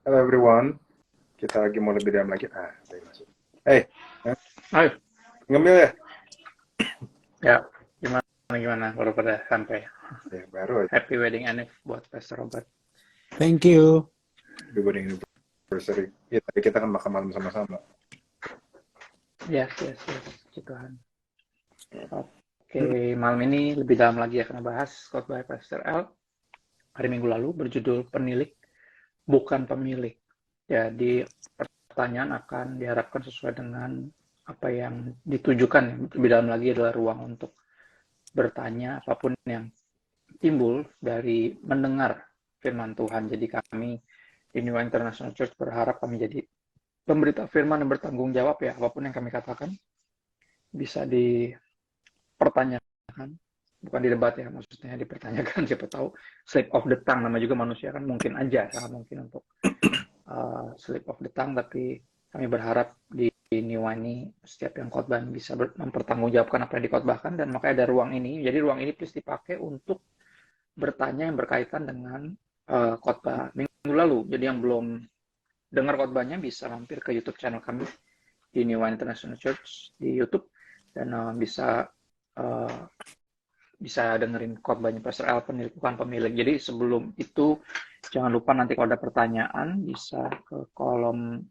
Hello everyone, kita lagi mau lebih dalam lagi. Saya masuk. Hey, eh, Hai, ngemil ya? ya gimana baru pada sampai. Ya baru aja. Happy wedding anniv buat Pastor Robert. Thank you. Happy wedding anniversary. Ya, tadi kita kan makan malam sama-sama. Yes, yes, yes, puji Tuhan. Oke, malam ini lebih dalam lagi akan bahas khotbah Pastor L hari Minggu lalu berjudul Penilik Bukan Pemilik. Jadi pertanyaan akan diharapkan sesuai dengan apa yang ditujukan. Lebih dalam lagi adalah ruang untuk bertanya apapun yang timbul dari mendengar firman Tuhan. Jadi kami di New International Church berharap kami jadi pemberita firman yang bertanggung jawab ya, apapun yang kami katakan bisa dipertanyakan, bukan didebat ya, maksudnya dipertanyakan. Siapa tahu slip of the tongue, nama juga manusia kan, mungkin aja sangat mungkin untuk slip of the tongue, tapi kami berharap di New ini setiap yang khotbah bisa mempertanggungjawabkan apa yang dikhotbahkan, dan makanya ada ruang ini. Jadi ruang ini please dipakai untuk bertanya yang berkaitan dengan khotbah minggu lalu. Jadi yang belum dengar khotbahnya bisa mampir ke YouTube channel kami di New Wine International Church di YouTube, dan uh, bisa dengerin khotbahnya Pastor L, Penilik Bukan Pemilik. Jadi sebelum itu jangan lupa nanti kalau ada pertanyaan bisa ke kolom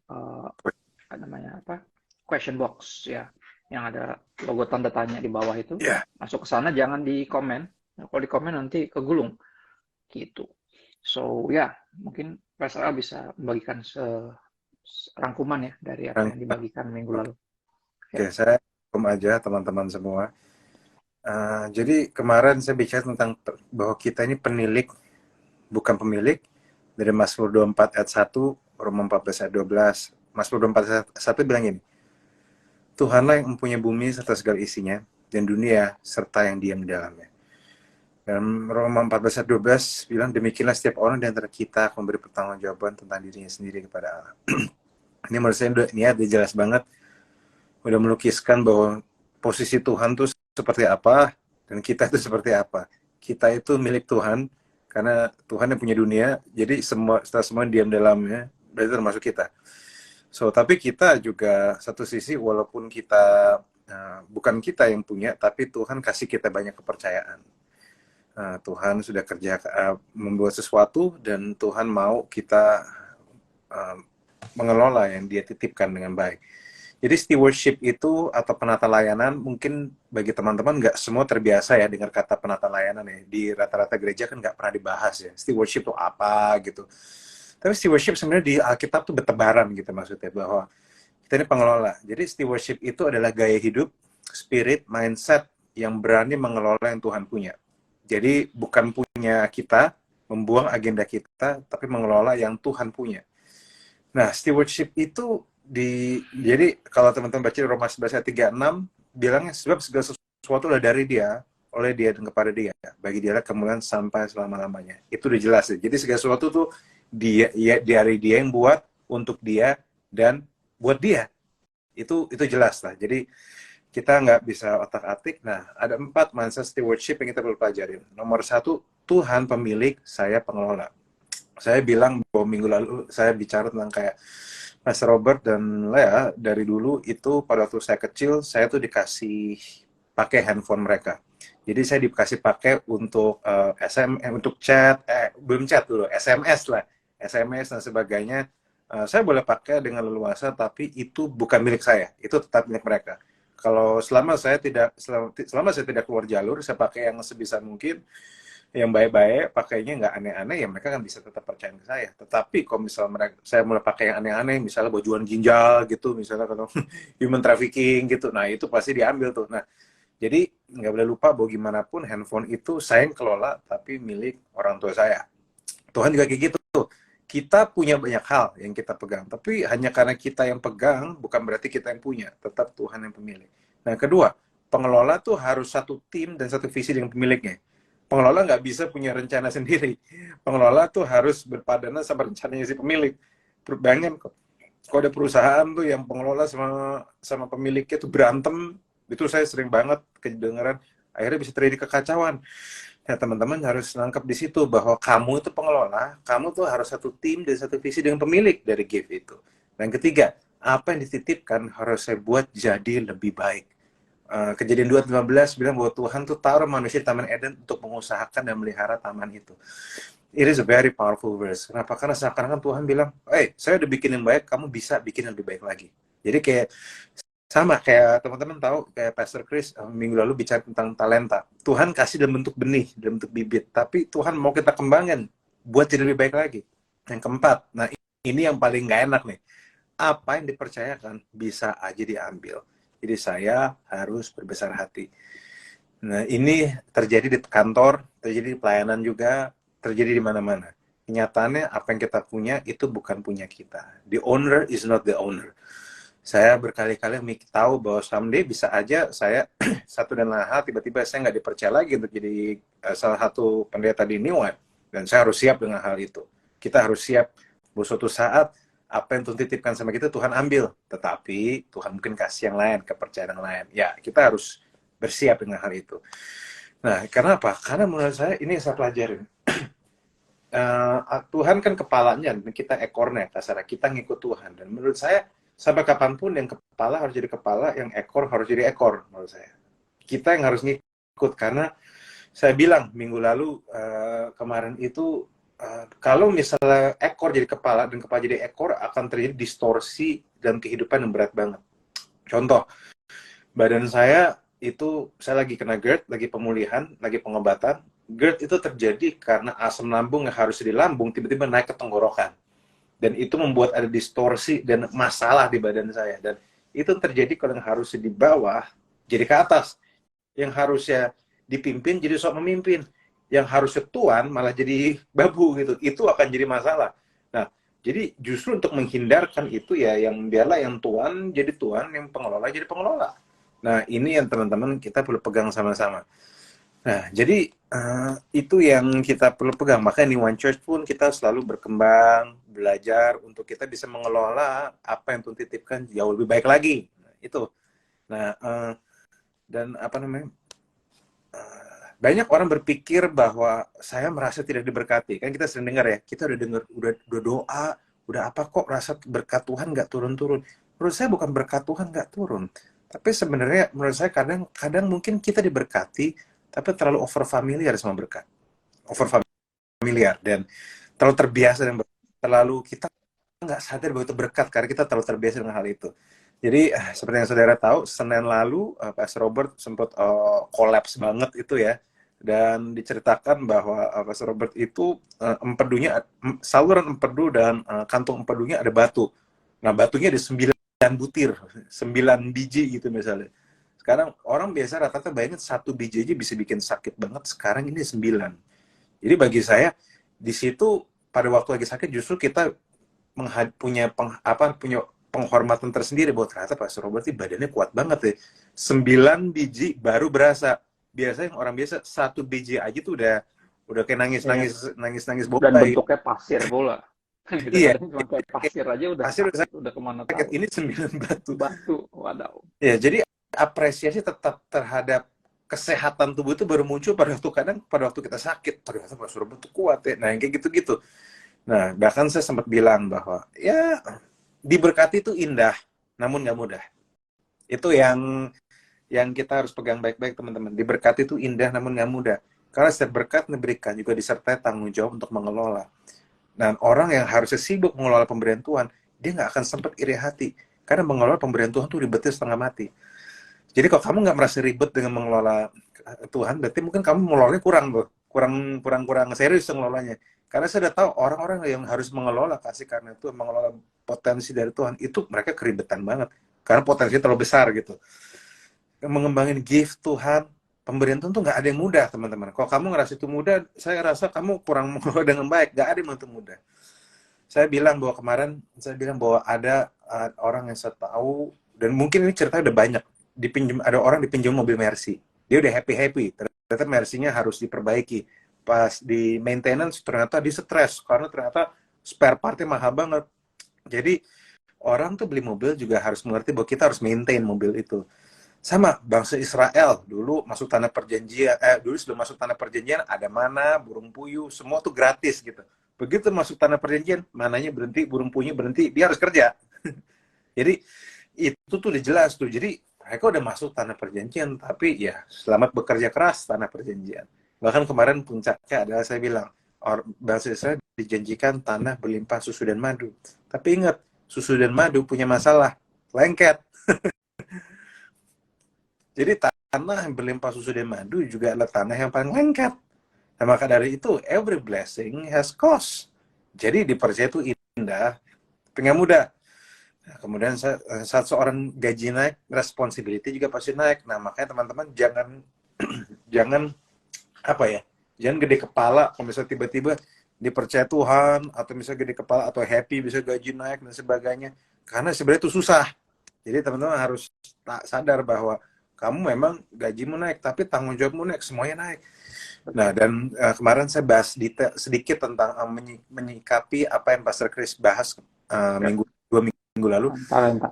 namanya apa, question box ya, yang ada logo tanda tanya di bawah itu. Ya. Masuk ke sana, jangan di komen. Nah, kalau di komen nanti kegulung gitu. So ya, mungkin Pastor Al bisa membagikan rangkuman ya dari apa yang dibagikan minggu lalu. Oke, saya rangkum aja teman-teman semua. Jadi kemarin saya bicara tentang bahwa kita ini penilik, bukan pemilik, dari Mazmur 24 ayat 1, Roma 14 ayat 12. Mazmur 24 ayat 1 bilang ini, Tuhanlah yang mempunyai bumi serta segala isinya, dan dunia serta yang diam di dalamnya. Dan Roma 14 ayat 12 bilang, demikianlah setiap orang di antara kita memberi pertanggungjawaban tentang dirinya sendiri kepada Allah. Ini menurut saya ini ada jelas banget, udah melukiskan bahwa posisi Tuhan itu seperti apa, dan kita itu seperti apa. Kita itu milik Tuhan, karena Tuhan yang punya dunia, jadi setelah semua diam dalamnya, berarti termasuk kita. So, tapi kita juga satu sisi, walaupun kita bukan kita yang punya, tapi Tuhan kasih kita banyak kepercayaan. Tuhan sudah kerja membuat sesuatu, dan Tuhan mau kita mengelola yang Dia titipkan dengan baik. Jadi stewardship itu atau penata layanan, mungkin bagi teman-teman nggak semua terbiasa ya dengar kata penata layanan ya. Di rata-rata gereja kan nggak pernah dibahas ya. Stewardship itu apa gitu. Tapi stewardship sebenarnya di Alkitab tuh bertebaran gitu maksudnya, bahwa kita ini pengelola. Jadi stewardship itu adalah gaya hidup, spirit, mindset yang berani mengelola yang Tuhan punya. Jadi bukan punya kita, membuang agenda kita, tapi mengelola yang Tuhan punya. Nah, stewardship itu jadi kalau teman-teman baca Roma 11 ayat 36, bilangnya sebab segala sesuatu adalah dari Dia, oleh Dia dan kepada Dia. Bagi Dia kemuliaan sampai selama-lamanya. Itu udah jelas ya. Jadi segala sesuatu tuh dari Dia yang buat, untuk Dia, dan buat Dia. Itu jelas lah. Jadi kita nggak bisa otak-atik. Nah, ada 4 mindset stewardship yang kita perlu pelajarin. Nomor 1, Tuhan pemilik, saya pengelola. Saya bilang bahwa minggu lalu saya bicara tentang kayak Pastor Robert dan Lea, dari dulu itu pada waktu saya kecil, saya tuh dikasih pakai handphone mereka. Jadi saya dikasih pakai untuk SMS, untuk chat, belum chat dulu, SMS lah, SMS dan sebagainya. Saya boleh pakai dengan leluasa, tapi itu bukan milik saya, itu tetap milik mereka. Kalau selama saya tidak keluar jalur, saya pakai yang sebisa mungkin, yang baik-baik, pakainya nggak aneh-aneh, ya mereka kan bisa tetap percaya ke saya. Tetapi kalau misalnya saya mulai pakai yang aneh-aneh, misalnya bojuan ginjal gitu, misalnya kalau human trafficking gitu, nah itu pasti diambil tuh. Nah, jadi nggak boleh lupa bahwa gimana pun handphone itu saya yang kelola, tapi milik orang tua saya. Tuhan juga kayak gitu. Kita punya banyak hal yang kita pegang, tapi hanya karena kita yang pegang, bukan berarti kita yang punya. Tetap Tuhan yang pemilik. Nah, kedua, pengelola tuh harus satu tim dan satu visi dengan pemiliknya. Pengelola nggak bisa punya rencana sendiri. Pengelola tuh harus berpadanan sama rencananya si pemilik. Bayangin, kalau ada perusahaan tuh yang pengelola sama pemiliknya tuh berantem, itu saya sering banget kedengeran, akhirnya bisa terjadi kekacauan. Ya, teman-teman harus nangkep di situ bahwa kamu itu pengelola, kamu tuh harus satu tim dan satu visi dengan pemilik dari gift itu. Dan ketiga, apa yang dititipkan harus saya buat jadi lebih baik. Kejadian 2:15 bilang bahwa Tuhan tuh taruh manusia di Taman Eden untuk mengusahakan dan melihara taman itu. It is a very powerful verse. Kenapa? Karena seakan-akan Tuhan bilang, saya udah bikin yang baik, kamu bisa bikin yang lebih baik lagi. Jadi kayak sama kayak teman-teman tahu kayak Pastor Chris minggu lalu bicara tentang talenta. Tuhan kasih dalam bentuk benih, dalam bentuk bibit, tapi Tuhan mau kita kembangkan buat jadi lebih baik lagi. Yang keempat, nah ini yang paling nggak enak nih. Apa yang dipercayakan bisa aja diambil. Jadi saya harus berbesar hati. Nah, ini terjadi di kantor, terjadi di pelayanan juga, terjadi di mana-mana. Kenyataannya apa yang kita punya itu bukan punya kita. The owner is not the owner. Saya berkali-kali tahu bahwa someday bisa aja saya satu dan lain hal tiba-tiba saya nggak dipercaya lagi untuk jadi salah satu pendeta di New Life, dan saya harus siap dengan hal itu. Kita harus siap bahwa suatu saat apa yang Tuhan titipkan sama kita Tuhan ambil, tetapi Tuhan mungkin kasih yang lain, kepercayaan yang lain. Ya, kita harus bersiap dengan hal itu. Nah, karena apa? Karena menurut saya ini yang saya pelajarin. Tuhan kan kepalanya, dan kita ekornya, kasarnya kita ngikut Tuhan. Dan menurut saya sampai kapanpun yang kepala harus jadi kepala, yang ekor harus jadi ekor menurut saya. Kita yang harus ngikut, karena saya bilang minggu lalu kemarin itu kalau misalnya ekor jadi kepala dan kepala jadi ekor akan terjadi distorsi dalam kehidupan yang berat banget. Contoh, badan saya itu saya lagi kena GERD, lagi pemulihan, lagi pengobatan. GERD itu terjadi karena asam lambung yang harus di lambung tiba-tiba naik ke tenggorokan. Dan itu membuat ada distorsi dan masalah di badan saya. Dan itu terjadi kalau yang harusnya di bawah jadi ke atas. Yang harusnya dipimpin jadi sok memimpin. Yang harusnya tuan malah jadi babu gitu. Itu akan jadi masalah. Nah, jadi justru untuk menghindarkan itu ya, yang biarlah yang tuan jadi tuan, yang pengelola jadi pengelola. Nah, ini yang teman-teman kita perlu pegang sama-sama. Nah, jadi itu yang kita perlu pegang. Makanya di One Church pun kita selalu berkembang, belajar untuk kita bisa mengelola apa yang Tuhan titipkan jauh lebih baik lagi. Nah, itu. Nah, dan apa namanya? Banyak orang berpikir bahwa saya merasa tidak diberkati. Kan kita sering dengar ya, kita udah dengar, udah doa, udah apa kok rasa berkat Tuhan nggak turun-turun. Menurut saya bukan berkat Tuhan nggak turun. Tapi sebenarnya menurut saya kadang mungkin kita diberkati, tapi terlalu over familiar sama berkat. Over familiar dan terlalu terbiasa dengan berkat. Terlalu kita nggak sadar bahwa itu berkat karena kita terlalu terbiasa dengan hal itu. Jadi seperti yang saudara tahu, Senin lalu Pastor Robert sempat kolaps banget itu ya. Dan diceritakan bahwa Pastor Robert itu empedunya, saluran empedu dan kantung empedunya ada batu. Nah, batunya ada 9 butir, 9 biji gitu misalnya. Sekarang orang biasa rata-rata bayangin 1 biji aja bisa bikin sakit banget, sekarang ini 9. Jadi bagi saya, di situ pada waktu lagi sakit justru kita punya penghormatan tersendiri bahwa ternyata Pastor Robert ini badannya kuat banget ya. 9 biji baru berasa. Biasanya orang biasa 1 biji aja tuh udah kayak nangis Dan bobai. bentuknya pasir pula. Iya, Kadang-kadang cuma kayak pasir aja udah pasir sakit, udah kemana sakit. tahu. Ini 9 batu. Batu, wadaw. Ya, jadi apresiasi tetap terhadap kesehatan tubuh itu baru muncul pada waktu kita sakit. Ternyata Pastor Robert tuh kuat ya. Nah, yang kayak gitu-gitu. Nah, bahkan saya sempat bilang bahwa ya diberkati itu indah, namun nggak mudah. Itu yang kita harus pegang baik-baik teman-teman. Diberkati itu indah namun nggak mudah. Karena setiap berkat diberikan juga disertai tanggung jawab untuk mengelola. Dan orang yang harusnya sibuk mengelola pemberian Tuhan, dia nggak akan sempat iri hati. Karena mengelola pemberian Tuhan tuh ribetnya setengah mati. Jadi kalau kamu nggak merasa ribet dengan mengelola Tuhan, berarti mungkin kamu mengelolanya kurang serius mengelolanya. Karena saya udah tahu orang-orang yang harus mengelola kasih karena itu, mengelola potensi dari Tuhan, itu mereka keribetan banget. Karena potensinya terlalu besar gitu. Mengembangin gift Tuhan, pemberian Tuhan tuh nggak ada yang mudah, teman-teman. Kalau kamu ngerasa itu mudah, saya rasa kamu kurang mengelola dengan baik. Nggak ada yang itu mudah. Saya bilang bahwa ada orang yang saya tahu, dan mungkin ini ceritanya udah banyak, ada orang dipinjam mobil Mercy. Dia udah happy, ternyata Mercy-nya harus diperbaiki. Pas di maintenance ternyata dia stres karena ternyata spare part-nya mahal banget. Jadi orang tuh beli mobil juga harus mengerti bahwa kita harus maintain mobil itu. Sama bangsa Israel dulu masuk tanah perjanjian, dulu sebelum masuk tanah perjanjian ada mana, burung puyuh, semua tuh gratis gitu. Begitu masuk tanah perjanjian, mananya berhenti, burung puyuh berhenti, dia harus kerja. Jadi itu tuh udah jelas tuh. Jadi mereka udah masuk tanah perjanjian, tapi ya selamat bekerja keras tanah perjanjian. Bahkan kemarin puncaknya adalah saya bilang, bangsa Israel dijanjikan tanah berlimpah susu dan madu. Tapi ingat, susu dan madu punya masalah, lengket. Jadi tanah yang berlimpah susu dan madu juga adalah tanah yang paling lengket. Nah, maka dari itu, every blessing has cost. Jadi dipercaya itu indah, tapi nggak mudah. Nah, kemudian saat seorang gaji naik, responsibility juga pasti naik. Nah, makanya teman-teman jangan jangan apa ya, jangan gede kepala kalau misalnya tiba-tiba dipercaya Tuhan, atau misalnya gede kepala atau happy bisa gaji naik dan sebagainya. Karena sebenarnya itu susah. Jadi teman-teman harus sadar bahwa kamu memang gajimu naik, tapi tanggung jawabmu naik, semuanya naik. Nah, dan kemarin saya bahas sedikit tentang menyikapi apa yang Pastor Chris bahas dua minggu lalu. Talenta.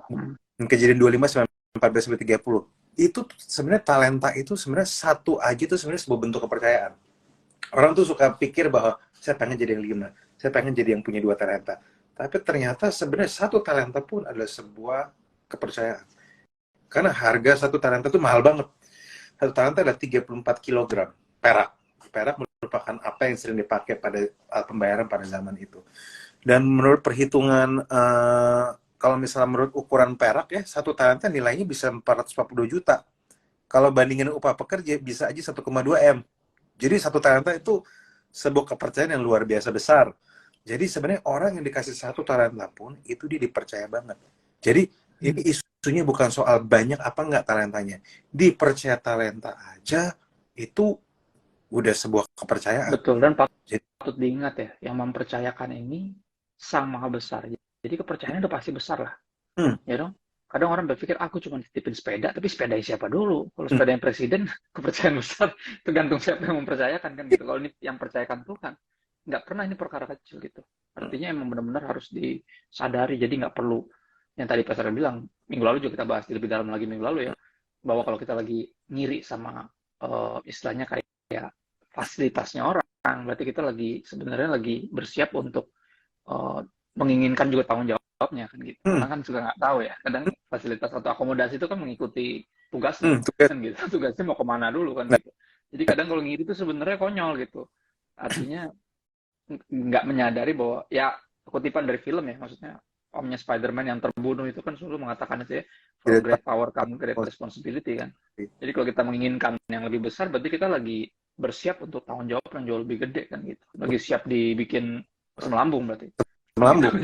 Kejadian 25 sampai 14 sampai 30. Itu sebenarnya talenta itu sebenarnya satu aja itu sebenarnya sebuah bentuk kepercayaan. Orang tuh suka pikir bahwa saya pengen jadi yang 5, saya pengen jadi yang punya 2 talenta. Tapi ternyata sebenarnya satu talenta pun adalah sebuah kepercayaan. Karena harga satu talenta itu mahal banget. Satu talenta adalah 34 kilogram perak. Perak merupakan apa yang sering dipakai pada pembayaran pada zaman itu. Dan menurut perhitungan, kalau misalnya menurut ukuran perak ya, satu talenta nilainya bisa 442 juta. Kalau bandingin upah pekerja, bisa aja 1,2 M. Jadi satu talenta itu sebuah kepercayaan yang luar biasa besar. Jadi sebenarnya orang yang dikasih satu talenta pun, itu dia dipercaya banget. Jadi ini isunya bukan soal banyak apa enggak talentanya. Dipercaya talenta aja, itu udah sebuah kepercayaan. Betul, dan patut diingat ya, yang mempercayakan ini Sang Maha Besar. Jadi kepercayaannya udah pasti besar lah. Ya dong? Kadang orang berpikir, aku cuma titipin sepeda, tapi sepeda siapa dulu? Kalau sepeda yang presiden, kepercayaan besar, tergantung siapa yang mempercayakan kan gitu. Kalau ini yang percayakan Tuhan, nggak pernah ini perkara kecil gitu. Artinya emang benar-benar harus disadari, jadi nggak perlu, yang tadi Pastor bilang, minggu lalu juga kita bahas lebih dalam lagi minggu lalu ya, bahwa kalau kita lagi ngiri sama istilahnya kayak fasilitasnya orang, berarti kita sebenarnya lagi bersiap untuk menginginkan juga tanggung jawabnya kan gitu. Karena kan juga nggak tahu ya, kadang fasilitas atau akomodasi itu kan mengikuti tugasnya kan gitu. Tugasnya mau kemana dulu kan gitu. Jadi kadang kalau ngiri itu sebenarnya konyol gitu. Artinya nggak menyadari bahwa ya kutipan dari film ya, maksudnya omnya Spider-Man yang terbunuh itu kan selalu mengatakan itu ya, for great power come great responsibility kan. Jadi kalau kita menginginkan yang lebih besar, berarti kita lagi bersiap untuk tanggung jawab yang jauh lebih gede kan gitu. Lagi siap dibikin asam lambung berarti. Melambung.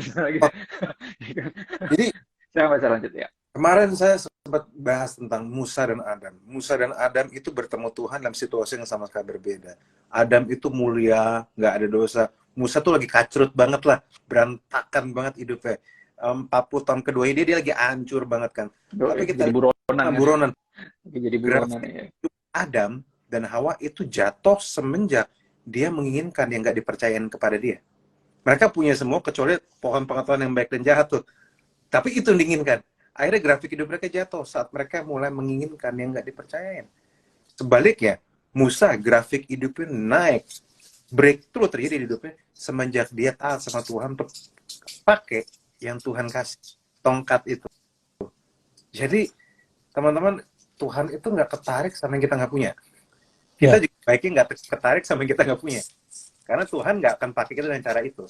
Jadi saya nggak bisa lanjut ya. Kemarin saya sempat bahas tentang Musa dan Adam. Musa dan Adam itu bertemu Tuhan dalam situasi yang sama sekali berbeda. Adam itu mulia, nggak ada dosa. Musa tuh lagi kacrut banget lah, berantakan banget hidupnya. 40 tahun kedua ini dia lagi hancur banget kan. Tapi kita jadi buronan. Jadi buronan ya. Adam dan Hawa itu jatuh semenjak dia menginginkan yang nggak dipercayain kepada dia. Mereka punya semua kecuali pohon pengetahuan yang baik dan jahat tuh. Tapi itu yang diinginkan. Akhirnya grafik hidup mereka jatuh saat mereka mulai menginginkan yang nggak dipercayain. Sebaliknya, Musa grafik hidupnya naik. Breakthrough terjadi di hidupnya semenjak dia taat sama Tuhan untuk pakai yang Tuhan kasih. Tongkat itu. Jadi, teman-teman, Tuhan itu nggak ketarik sama yang kita nggak punya. Kita juga baiknya nggak ketarik sama yang kita nggak punya. Karena Tuhan nggak akan pakai kita dengan cara itu.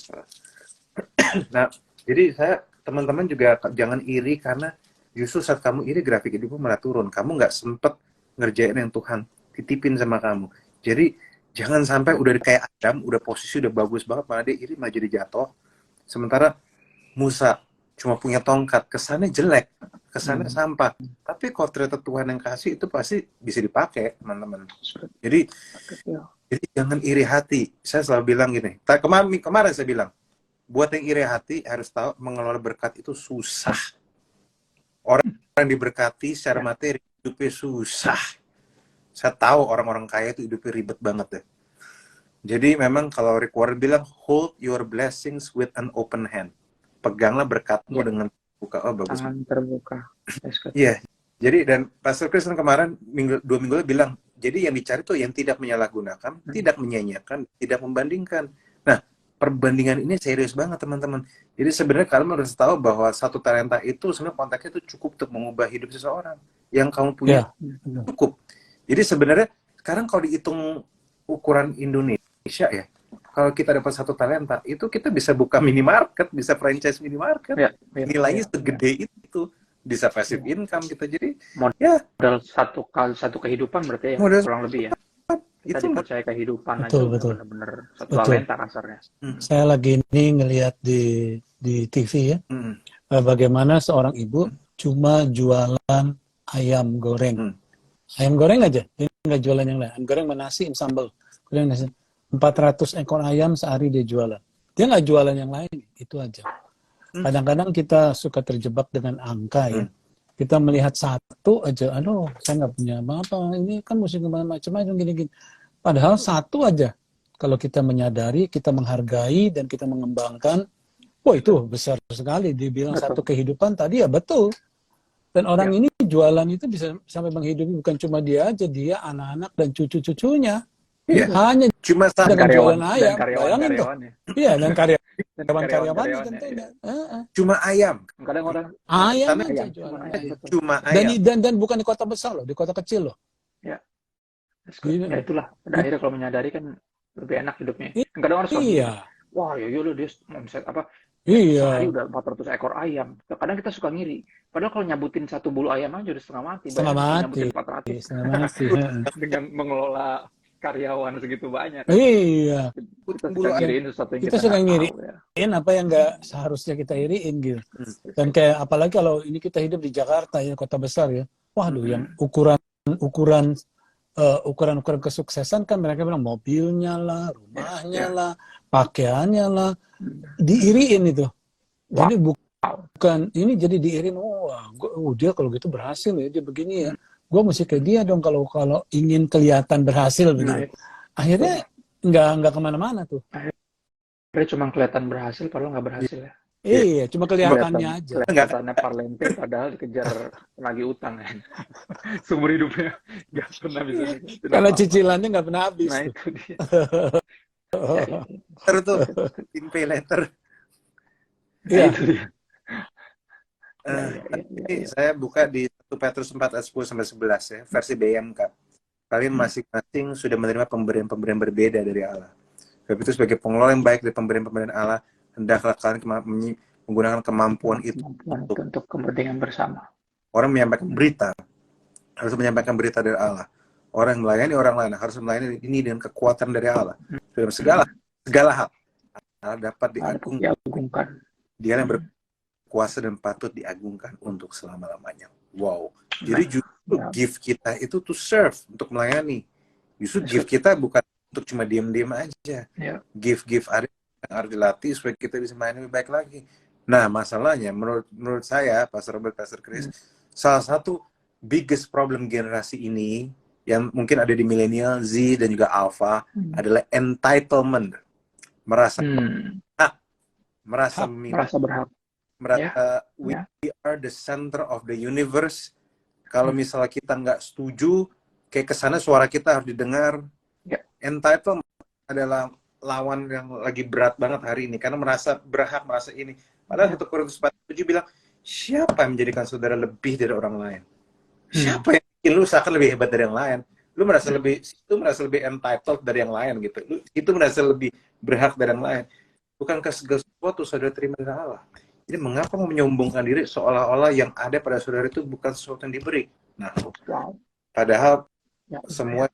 Nah, jadi teman-teman juga jangan iri karena justru saat kamu iri grafik hidupmu malah turun. Kamu nggak sempet ngerjain yang Tuhan titipin sama kamu. Jadi jangan sampai udah kayak Adam, udah posisi udah bagus banget, malah dia iri malah jadi jatuh. Sementara Musa cuma punya tongkat, kesannya jelek, kesannya sampah. Tapi kalau ternyata Tuhan yang kasih itu pasti bisa dipakai, teman-teman. Jadi jangan iri hati. Saya selalu bilang gini. Kemarin saya bilang, buat yang iri hati harus tahu mengelola berkat itu susah. Orang yang diberkati secara materi hidupnya susah. Saya tahu orang-orang kaya itu hidupnya ribet banget deh. Jadi memang kalau Rick Warren bilang, hold your blessings with an open hand. Peganglah berkatmu dengan terbuka. Oh bagus. Tangan terbuka. Iya. Jadi dan Pastor Chris kemarin 2 minggu lalu bilang, jadi yang dicari tuh yang tidak menyalahgunakan, tidak menyanyiakan, tidak membandingkan. Nah, perbandingan ini serius banget teman-teman. Jadi sebenarnya kalian harus tahu bahwa satu talenta itu sebenarnya konteksnya itu cukup untuk mengubah hidup seseorang. Yang kamu punya cukup. Jadi sebenarnya sekarang kalau dihitung ukuran Indonesia ya, kalau kita dapat satu talenta, itu kita bisa buka minimarket, bisa franchise minimarket. Nilainya segede itu. Bisa passive income kita. Jadi modal satu kehidupan berarti ya, modal kurang lebih ya. Kita itu dipercaya kehidupan betul, aja betul. benar-benar satu talenta kasarnya. Saya lagi ini ngelihat di TV ya, bagaimana seorang ibu cuma jualan ayam goreng. Ayam goreng aja, dia nggak jualan yang lain. Ayam goreng sama nasi, sambal. 400 ekor ayam sehari dia jualan. Dia nggak jualan yang lain, itu aja. Kadang-kadang kita suka terjebak dengan angka ya. Kita melihat satu aja, aduh saya nggak punya apa-apa, ini kan mesti macam-macam gini-gini. Padahal satu aja, kalau kita menyadari, kita menghargai, dan kita mengembangkan, wah itu besar sekali. Dibilang satu kehidupan tadi ya betul. Dan orang ini jualan itu bisa sampai menghidupi bukan cuma dia aja, dia, anak-anak, dan cucu-cucunya. Hanya cuma dengan jualan ayam, bayangin tuh. Iya, dan karyawan-karyawannya tentunya. Cuma ayam. Kadang orang ayam aja jualan. Cuma ayam. Dan bukan di kota besar loh, di kota kecil loh. Ya. Ya itulah. Pada akhirnya kalau menyadari kan lebih enak hidupnya. Kadang orang suka wah ya lo dia omset apa? Sehari udah 400 ekor ayam. Kadang kita suka ngiri. Padahal kalau nyabutin satu bulu ayam aja udah setengah mati. Nyabutin 400. Dengan mengelola karyawan segitu banyak. Iya. Kita suka ngiriin sesuatu yang kita suka ngiriin apa yang nggak seharusnya kita iriin gitu. Dan kayak apalagi kalau ini kita hidup di Jakarta ya, kota besar ya. Waduh, yang ukuran kesuksesan kan mereka bilang mobilnya lah, rumahnya lah, pakaiannya lah, diiriin itu. Jadi bukan ini jadi diiriin. Dia kalau gitu berhasil ya, dia begini ya. Gue mesti kayak dia dong kalau ingin kelihatan berhasil begitu. Akhirnya nggak kemana-mana tuh. Akhirnya cuma kelihatan berhasil, padahal nggak berhasil ya. Iya, cuma kelihatannya aja. Kelihatannya parlente, padahal dikejar lagi utang kan. Seumur hidupnya nggak pernah bisa. Karena cicilannya nggak pernah habis. Nah itu dia. Terus tuh, pay later. Iya. Itu dia. Saya buka di 1 Petrus 4 ayat 10-11 ya, versi BMK. Kalian masing-masing sudah menerima pemberian-pemberian berbeda dari Allah. Sebab itu sebagai pengelola yang baik dari pemberian-pemberian Allah, hendaklah kalian menggunakan kemampuan itu untuk kepentingan bersama. Orang menyampaikan berita harus menyampaikan berita dari Allah. Orang yang melayani orang lain harus melayani ini dengan kekuatan dari Allah. Dalam segala hal Allah dapat diagungkan. Dia yang berkuasa dan patut diagungkan untuk selama-lamanya. Wow. Jadi justru gift kita itu to serve, untuk melayani. Justru gift kita bukan untuk cuma diam-diam aja. Gift ada yang harus dilatih supaya kita bisa main lebih baik lagi. Nah, masalahnya menurut saya, Pastor Robert, Pastor Chris, salah satu biggest problem generasi ini yang mungkin ada di milenial, Z dan juga Alpha adalah entitlement. Merasa berhak. We are the center of the universe. Kalau misalnya kita nggak setuju, kayak kesana suara kita harus didengar. Entitled adalah lawan yang lagi berat banget hari ini, karena merasa berhak, merasa ini. Padahal 1 Korintus 4:7 bilang, siapa yang menjadikan saudara lebih dari orang lain? Siapa yang bikin lu seakan lebih hebat dari yang lain? Lu merasa lebih entitled dari yang lain gitu. Lu itu merasa lebih berhak dari yang lain. Bukankah segala sesuatu saudara terima dari Allah? Jadi mengapa mau menyombongkan diri seolah-olah yang ada pada saudara itu bukan sesuatu yang diberi? Nah, padahal semua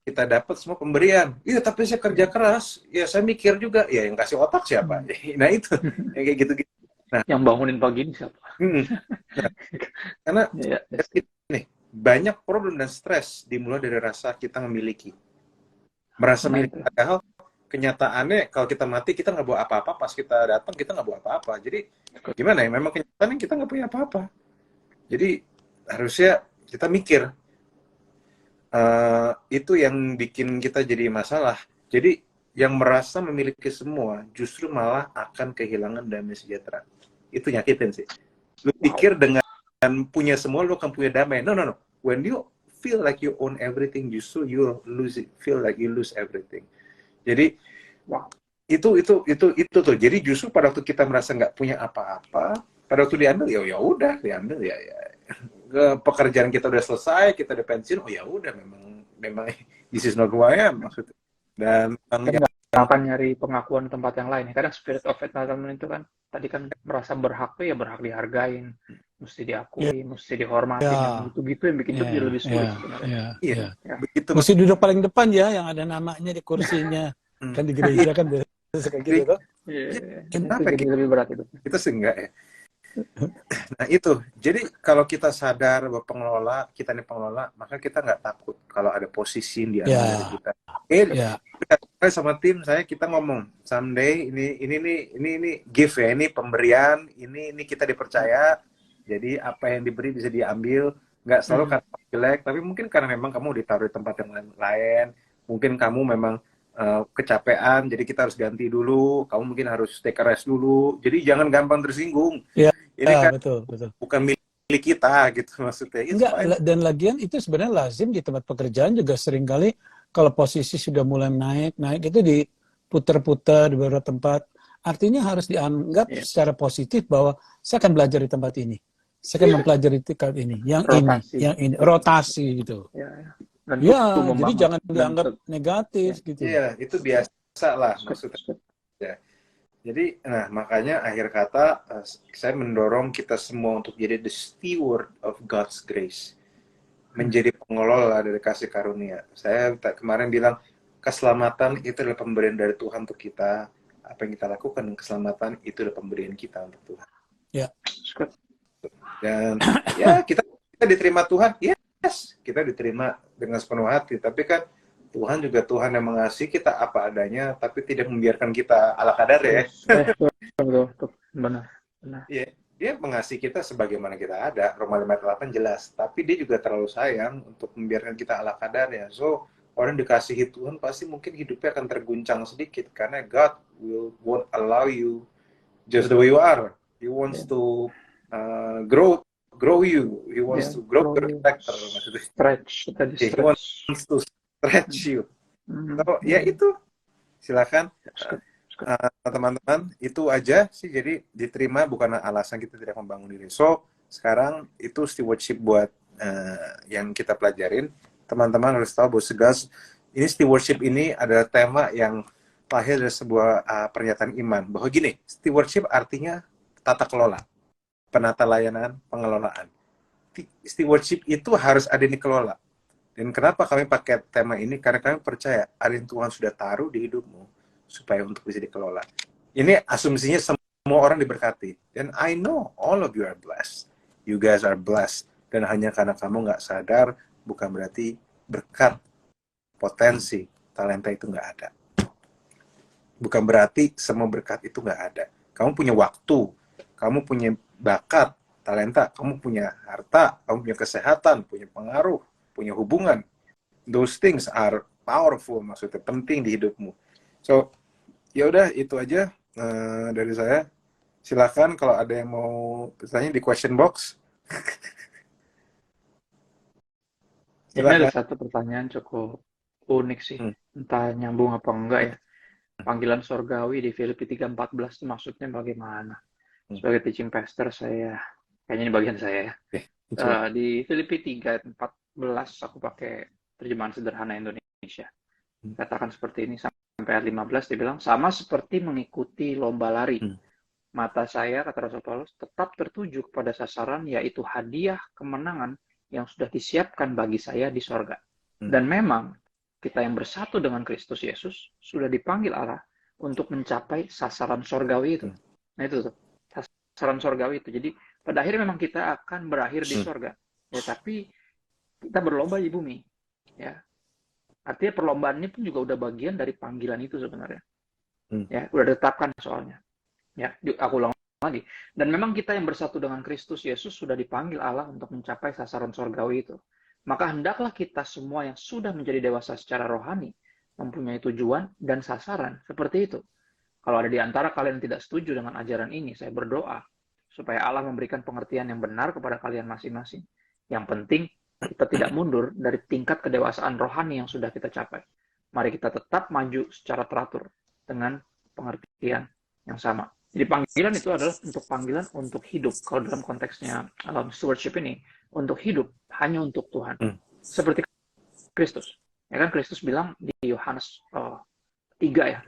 kita dapat semua pemberian. Iya, tapi saya kerja keras. Ya, saya mikir juga. Ya, yang kasih otak siapa? Nah, itu. Yang kayak gitu-gitu. Nah, yang bangunin pagi ini siapa? Nah, karena nih, banyak problem dan stres dimulai dari rasa kita memiliki. Merasa memiliki. Padahal kenyataannya kalau kita mati, kita nggak bawa apa-apa. Pas kita datang, kita nggak bawa apa-apa. Jadi, gimana ya? Memang kenyataannya kita nggak punya apa-apa. Jadi, harusnya kita mikir. Itu yang bikin kita jadi masalah. Jadi yang merasa memiliki semua justru malah akan kehilangan damai sejahtera. Itu nyakitin sih. Lu pikir dengan punya semua, lo akan punya damai. No, no, no. When you feel like you own everything, justru you lose it. Feel like you lose everything. Jadi, Wow. itu tuh. Jadi justru pada waktu kita merasa nggak punya apa-apa, pada waktu diambil ya udah diambil ya. Pekerjaan kita udah selesai, kita udah pensiun, oh ya udah memang this is not who I am maksudnya. Dan Kan nggak akan nyari pengakuan di tempat yang lain. Kadang spirit of entitlement itu kan tadi kan merasa berhak tuh ya berhak dihargain, mesti diakui, mesti dihormatin, yang gitu-gitu yang bikin hidup jadi lebih sulit sebenarnya. Iya. Begitu. Mesti duduk paling depan ya, yang ada namanya di kursinya. Kan di gereja kan biasa kayak gitu tuh. Kenapa Itu jadi lebih berat itu. Kita sih enggak ya. Nah itu, jadi kalau kita sadar bahwa kita ini pengelola, maka kita nggak takut kalau ada posisi yang diambil dari kita. Saya sama tim saya kita ngomong someday ini gift ya, ini pemberian, ini kita dipercaya, jadi apa yang diberi bisa diambil, nggak selalu karena jelek, tapi mungkin karena memang kamu ditaruh di tempat yang lain, mungkin kamu memang kecapean, jadi kita harus ganti dulu, kamu mungkin harus take a rest dulu, jadi jangan gampang tersinggung. Ini kan betul. Bukan milik kita gitu maksudnya. Enggak, dan lagian itu sebenarnya lazim di tempat pekerjaan juga seringkali kalau posisi sudah mulai naik itu diputar-putar di beberapa tempat. Artinya harus dianggap secara positif bahwa saya akan belajar di tempat ini. Saya akan mempelajari tempat ini, yang ini, rotasi gitu. Jadi jangan dianggap negatif gitu. Iya, itu biasa lah maksudnya. Ya. Jadi, makanya akhir kata saya mendorong kita semua untuk jadi the steward of God's grace, menjadi pengelola dari kasih karunia. Saya kemarin bilang keselamatan itu adalah pemberian dari Tuhan untuk kita. Apa yang kita lakukan keselamatan itu adalah pemberian kita untuk Tuhan. Ya. Dan kita diterima Tuhan. Yes, kita diterima dengan sepenuh hati. Tapi kan Tuhan juga Tuhan yang mengasihi kita apa adanya, tapi tidak membiarkan kita ala kadar ya. Benar. Iya, dia mengasihi kita sebagaimana kita ada. Roma 5:8 jelas. Tapi dia juga terlalu sayang untuk membiarkan kita ala kadar ya. So, orang dikasihi Tuhan pasti mungkin hidupnya akan terguncang sedikit. Karena God won't allow you just the way you are. He wants to grow you. He wants to grow your character. Stretch. He wants to stretch you. So, ya itu. Silakan. Teman-teman, itu aja sih. Jadi diterima bukan alasan kita tidak membangun diri. So, sekarang itu stewardship buat yang kita pelajarin. Teman-teman harus tahu bahwa ini stewardship ini adalah tema yang lahir dari sebuah pernyataan iman. Bahwa gini, stewardship artinya tata kelola, penata layanan, pengelolaan. Stewardship itu harus ada yang dikelola. Dan kenapa kami pakai tema ini? Karena kami percaya ada yang Tuhan sudah taruh di hidupmu supaya untuk bisa dikelola. Ini asumsinya semua orang diberkati. Dan I know all of you are blessed. You guys are blessed. Dan hanya karena kamu nggak sadar, bukan berarti berkat, potensi, talenta itu nggak ada. Bukan berarti semua berkat itu nggak ada. Kamu punya waktu, kamu punya bakat, talenta, kamu punya harta, kamu punya kesehatan, punya pengaruh, punya hubungan. Those things are powerful, maksudnya penting di hidupmu. So, ya udah itu aja dari saya. Silakan kalau ada yang mau bertanya di question box. Ini ada satu pertanyaan cukup unik sih. Entah nyambung apa enggak ya. Panggilan sorgawi di Filipi 3:14 itu maksudnya bagaimana? Sebagai teaching pastor saya, kayaknya ini bagian saya ya. Di Filipi 3:14 aku pakai terjemahan sederhana Indonesia. Katakan seperti ini sampai ayat 15 dia bilang, sama seperti mengikuti lomba lari. Mata saya, kata Rasul Paulus, tetap tertuju kepada sasaran, yaitu hadiah kemenangan yang sudah disiapkan bagi saya di sorga. Dan memang kita yang bersatu dengan Kristus Yesus sudah dipanggil Allah untuk mencapai sasaran sorgawi itu. Nah itu tuh, sasaran sorgawi itu. Jadi pada akhirnya memang kita akan berakhir di sorga. Ya, tapi kita berlomba di bumi. Ya, artinya perlombaan ini pun juga udah bagian dari panggilan itu sebenarnya. Ya, udah ditetapkan soalnya. Ya, aku ulang lagi. Dan memang kita yang bersatu dengan Kristus Yesus sudah dipanggil Allah untuk mencapai sasaran sorgawi itu. Maka hendaklah kita semua yang sudah menjadi dewasa secara rohani mempunyai tujuan dan sasaran seperti itu. Kalau ada di antara kalian yang tidak setuju dengan ajaran ini, saya berdoa supaya Allah memberikan pengertian yang benar kepada kalian masing-masing. Yang penting kita tidak mundur dari tingkat kedewasaan rohani yang sudah kita capai. Mari kita tetap maju secara teratur dengan pengertian yang sama. Jadi panggilan itu adalah untuk panggilan untuk hidup. Kalau dalam konteksnya stewardship ini, untuk hidup hanya untuk Tuhan. Seperti Kristus. Ya kan Kristus bilang di Yohanes 3 ya,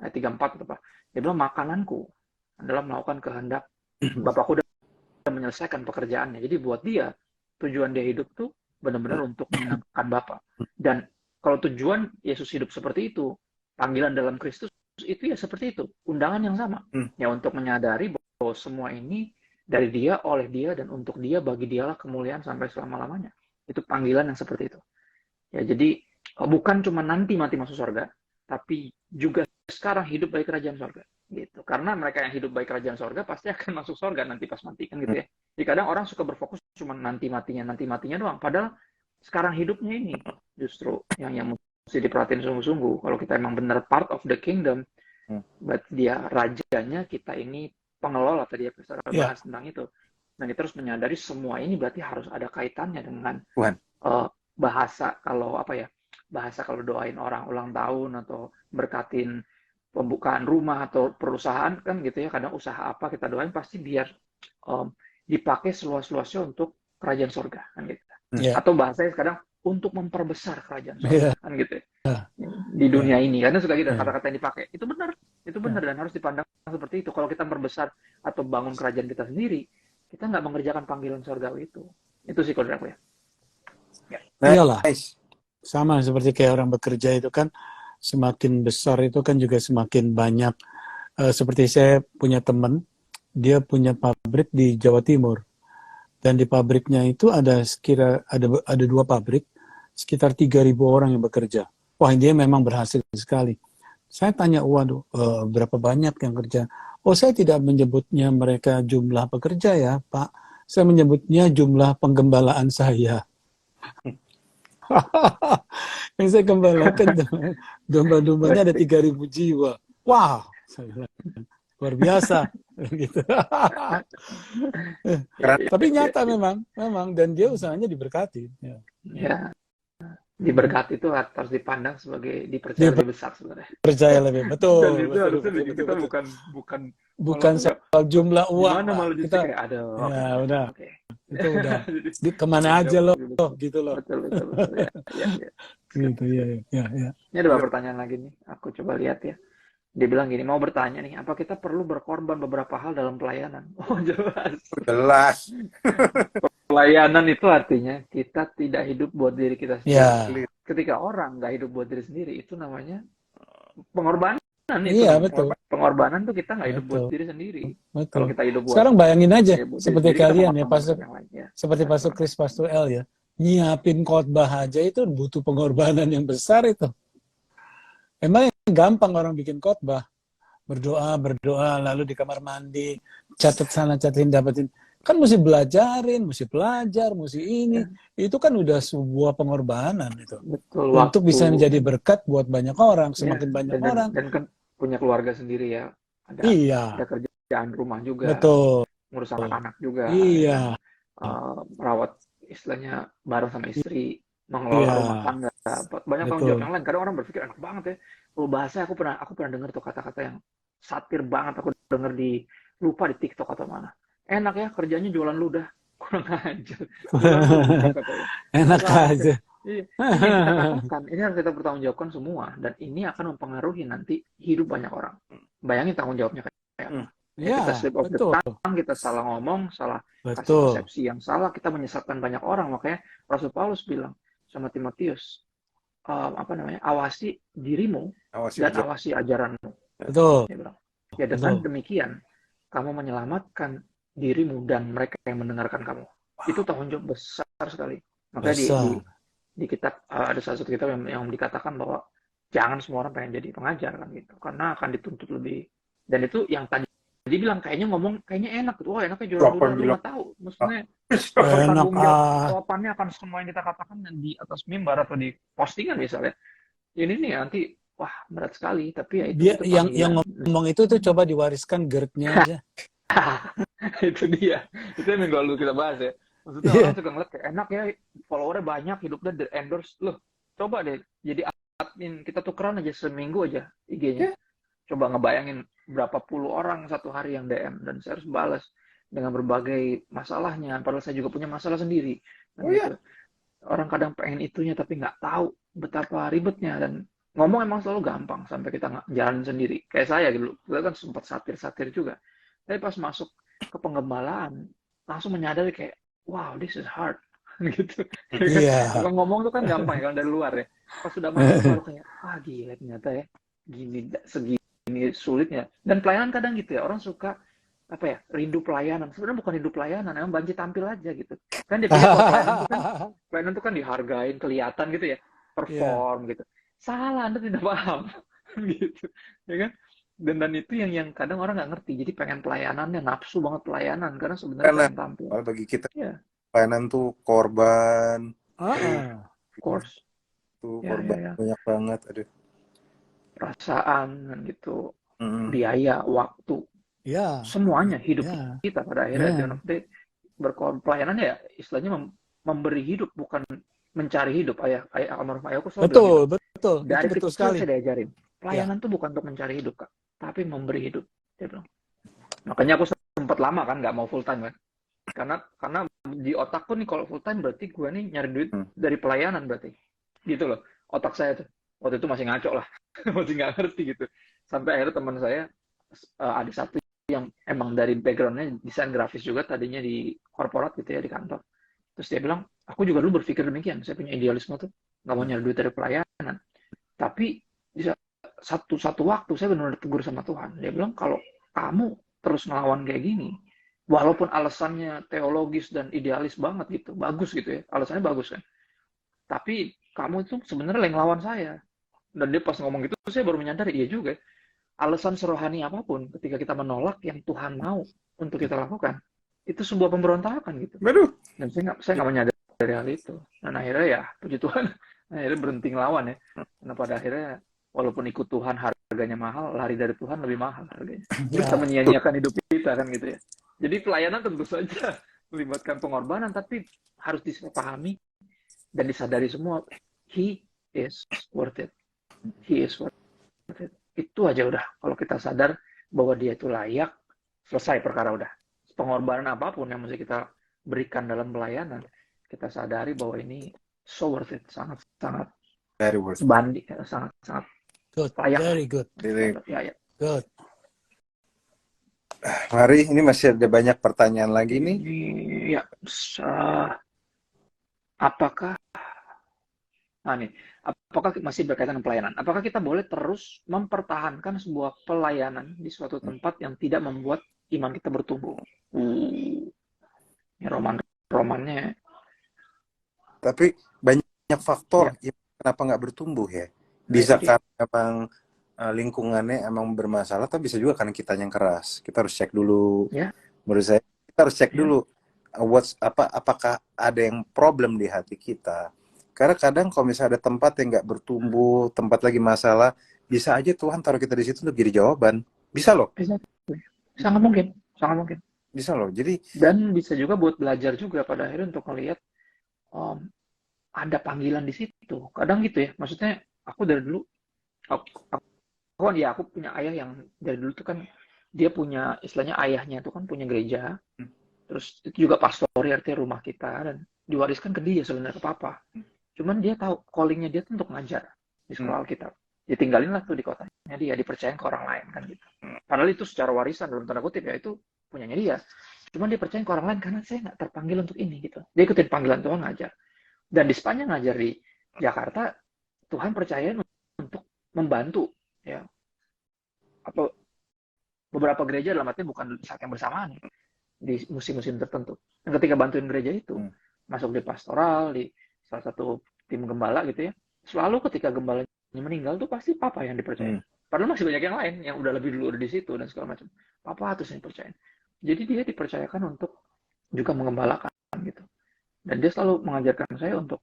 ayat 34 atau apa. Dia bilang makananku adalah melakukan kehendak Bapakku dan menyelesaikan pekerjaannya. Jadi buat dia, tujuan dia hidup tuh benar-benar untuk menyenangkan Bapa. Dan kalau tujuan Yesus hidup seperti itu, panggilan dalam Kristus itu ya seperti itu, undangan yang sama. Ya untuk menyadari bahwa semua ini dari dia, oleh dia, dan untuk dia, bagi dialah kemuliaan sampai selama-lamanya. Itu panggilan yang seperti itu. Ya jadi bukan cuma nanti mati masuk surga, tapi juga sekarang hidup bagi kerajaan surga. Gitu. Karena mereka yang hidup baik kerajaan sorga pasti akan masuk sorga nanti pas mati kan gitu ya. Jadi kadang orang suka berfokus cuma nanti matinya doang. Padahal sekarang hidupnya ini justru yang mesti diperhatiin sungguh-sungguh. Kalau kita emang benar part of the kingdom, berarti dia rajanya, kita ini pengelola, tadi ya Pastor bahas tentang itu. Dan kita harus menyadari semua ini berarti harus ada kaitannya dengan bahasa kalau doain orang ulang tahun atau berkatin pembukaan rumah atau perusahaan kan gitu ya, kadang usaha apa kita doain pasti biar dipakai seluas-luasnya untuk kerajaan surga kan gitu. Atau bahasanya sekarang untuk memperbesar kerajaan surga kan gitu ya. Di dunia ini karena suka gitu kata-kata yang dipakai. Itu benar dan harus dipandang seperti itu. Kalau kita memperbesar atau bangun kerajaan kita sendiri, kita nggak mengerjakan panggilan surgawi itu. Itu sih kalau aku ya. Iyalah. Sama seperti kayak orang bekerja itu kan, semakin besar itu kan juga semakin banyak. Seperti saya punya teman, dia punya pabrik di Jawa Timur, dan di pabriknya itu ada 2 pabrik, sekitar 3.000 orang yang bekerja. Wah, dia memang berhasil sekali. Saya tanya, waduh, berapa banyak yang kerja? Oh, saya tidak menyebutnya mereka jumlah pekerja ya, Pak. Saya menyebutnya jumlah penggembalaan saya. Yang saya gembalakan domba-dombanya ada 3.000 jiwa. Wah, luar biasa gitu. Tapi nyata memang dan dia usahanya diberkati. Ya. Diberkati itu harus dipandang sebagai dipercaya lebih besar sebenarnya. Percaya lebih betul. Dan itu harusnya kita bukan soal jumlah uang. Gimana malah kita kayak ada. Ya udah. Itu udah. Kemana aja loh gitu loh. Betul. Ya. Gitu ya. Ini ada beberapa pertanyaan lagi nih. Aku coba lihat ya. Dia bilang gini, mau bertanya nih, apa kita perlu berkorban beberapa hal dalam pelayanan? Oh, jelas. Pelayanan itu artinya kita tidak hidup buat diri kita sendiri. Ketika orang nggak hidup buat diri sendiri, itu namanya pengorbanan. Iya, betul. Pengorbanan tuh kita nggak hidup buat diri sendiri. Betul. Kalau kita hidup buat... Sekarang bayangin aja, seperti diri, kalian ya, seperti Pastor Chris, Pastor El ya, nyiapin khotbah aja itu butuh pengorbanan yang besar itu. Emang gampang orang bikin khotbah, berdoa, lalu di kamar mandi, catat sana, catain, dapetin. Kan mesti belajarin, mesti belajar, mesti ini. Itu kan udah sebuah pengorbanan itu. Betul. Untuk bisa menjadi berkat buat banyak orang, semakin banyak orang. Dan kan punya keluarga sendiri ya. Ada kerjaan rumah juga. Betul. Ngurus anak-anak juga. Iya. Merawat istilahnya bareng sama istri, mengelola rumah tangga. Banyak tanggung jawab yang lain. Kadang orang berpikir enak banget ya. Kalau bahasa aku pernah dengar tuh kata-kata yang satir banget, aku dengar lupa di TikTok atau mana. Enak ya, kerjanya jualan ludah. Kurang aja. Enak aja. Ini harus kita bertanggungjawabkan semua. Dan ini akan mempengaruhi nanti hidup banyak orang. Bayangin tanggung jawabnya kayak kita slip of the tongue, kita salah ngomong, salah kasih persepsi yang salah, kita menyesatkan banyak orang. Makanya Rasul Paulus bilang sama Timotius, awasi dirimu dan awasi ajaranmu. Betul. Dia bilang, ya dengan demikian kamu menyelamatkan dirimu dan mereka yang mendengarkan kamu. Itu tanggung jawab besar sekali. Makanya di kitab ada salah satu kitab yang dikatakan bahwa jangan semua orang pengen jadi pengajar kan gitu, karena akan dituntut lebih. Dan itu yang tadi bilang kayaknya enak gitu. Wah, enaknya jualan ludah, lu nggak tahu. Maksudnya jawabannya akan semua yang kita katakan di atas mimbar atau di postingan misalnya. Ini nih nanti wah berat sekali, tapi ya itu yang ngomong itu tuh coba diwariskan GERD-nya aja. Itu dia. Itu yang minggu lalu kita bahas ya. Maksudnya Iya. orang suka ngeliat kayak enak ya, followernya banyak, hidupnya endorse. Loh, coba deh jadi admin, kita tukeran aja seminggu aja IG-nya. Coba ngebayangin berapa puluh orang satu hari yang DM, dan saya harus balas dengan berbagai masalahnya. Padahal saya juga punya masalah sendiri. Dan gitu. Orang kadang pengen itunya tapi nggak tahu betapa ribetnya, dan ngomong emang selalu gampang sampai kita nggak jalan sendiri. Kayak saya dulu, saya kan sempat satir-satir juga. Tapi pas masuk ke penggembalaan, langsung menyadari kayak, wow, this is hard. Gitu. Iya. Kalau ngomong tuh kan gampang ya, kalau dari luar ya. Pas sudah masuk baru kayak, gila ternyata ya, segini sulitnya. Dan pelayanan kadang gitu ya, orang suka apa ya, rindu pelayanan. Sebenarnya bukan rindu pelayanan, emang banci tampil aja gitu. Kan dia pikir kalau pelayanan tuh kan dihargain, kelihatan gitu ya, perform gitu. Salah, Anda tidak paham. Gitu. Ya kan? Dan itu yang kadang orang nggak ngerti. Jadi pengen pelayanannya, nafsu banget pelayanan karena sebenarnya Karena pengen tampil. kalau bagi kita Ya, pelayanan tuh korban, of course. tuh Ya, korban ya, ya. banyak banget. Aduh. Perasaan kan gitu, Mm. biaya, waktu, Ya. semuanya hidup Ya. kita pada akhirnya at the end of the day, pelayanan ya istilahnya memberi hidup, bukan mencari hidup. Ayah almarhum ayahku selalu bilang gitu. Betul. Dari Itu betul kecil sekali. saya diajarin, pelayanan tuh bukan untuk mencari hidup, Kak, tapi memberi hidup. Dia bilang. Makanya aku sempat lama kan nggak mau full time kan. Karena di otakku nih kalau full time berarti gue nih nyari duit dari pelayanan berarti. Gitu loh. Otak saya tuh. Waktu itu masih ngaco lah. Masih nggak ngerti gitu. Sampai akhirnya teman saya, adik satu yang emang dari backgroundnya desain grafis juga, tadinya di korporat gitu ya, di kantor. Terus dia bilang, aku juga dulu berpikir demikian. Saya punya idealisme tuh, nggak mau nyari duit dari pelayanan. Tapi di satu waktu saya benar-benar tegur sama Tuhan. Dia bilang, kalau kamu terus ngelawan kayak gini, walaupun alasannya teologis dan idealis banget gitu, bagus gitu ya, alasannya bagus kan. Tapi kamu itu sebenarnya yang ngelawan saya. Dan dia pas ngomong gitu, saya baru menyadari, iya juga. Alasan serohani apapun, ketika kita menolak yang Tuhan mau untuk kita lakukan, itu sebuah pemberontakan gitu. Aduh. Dan saya nggak menyadari hal itu. Dan akhirnya ya, puji Tuhan, akhirnya berhenti ngelawan ya. Karena pada akhirnya, walaupun ikut Tuhan harganya mahal, lari dari Tuhan lebih mahal harganya. Kita menyia-nyiakan hidup kita kan gitu ya. Jadi pelayanan tentu saja melibatkan pengorbanan, tapi harus disepahami dan disadari semua, He is worth it. He is worth it. Itu aja udah. Kalau kita sadar bahwa dia itu layak, selesai perkara udah. Pengorbanan apapun yang mesti kita berikan dalam pelayanan, kita sadari bahwa ini so worth it, sangat-sangat Very worth it. banding, sangat-sangat layak. Very good. Ya. Good. Mari, ini masih ada banyak pertanyaan lagi nih. Ya, apakah masih berkaitan dengan pelayanan? Apakah kita boleh terus mempertahankan sebuah pelayanan di suatu tempat yang tidak membuat iman kita bertumbuh? Ya, roman-romannya. Tapi banyak faktor kenapa nggak bertumbuh ya. Bisa karena memang lingkungannya emang bermasalah, tapi bisa juga karena kita yang keras. Kita harus cek dulu. Menurut saya kita harus cek dulu apakah ada yang problem di hati kita. Karena kadang kalau misalnya ada tempat yang nggak bertumbuh, tempat lagi masalah, bisa aja Tuhan taruh kita di situ untuk jadi jawaban. Bisa loh. Sangat mungkin. Bisa loh. Jadi dan bisa juga buat belajar juga pada akhirnya untuk melihat ada panggilan di situ. Kadang gitu ya. Maksudnya aku dari dulu aku punya ayah yang dari dulu tuh kan dia punya, istilahnya ayahnya tuh kan punya gereja. Terus itu juga pastori, artinya rumah kita, dan diwariskan ke dia sebenarnya, ke papa. Cuman dia tahu callingnya dia tuh untuk ngajar di sekolah Alkitab. Dia tinggalin lah tuh di kotanya dia, dipercayain ke orang lain kan gitu. Padahal itu secara warisan dalam tanda kutip ya, itu punyanya dia. Cuman dia percayain ke orang lain karena saya nggak terpanggil untuk ini gitu. Dia ikutin panggilan Tuhan ngajar. Dan di sepanjang ngajar di Jakarta, Tuhan percayain untuk membantu ya. Atau beberapa gereja dalam artinya bukan saat yang bersamaan ya, di musim-musim tertentu. Dan ketika bantuin gereja itu, masuk di pastoral, di salah satu tim gembala gitu ya, selalu ketika gembalanya meninggal tuh pasti papa yang dipercaya. Padahal masih banyak yang lain yang udah lebih dulu udah di situ dan segala macam. Papa terus yang dipercayain. Jadi dia dipercayakan untuk juga mengembalakan gitu. Dan dia selalu mengajarkan saya untuk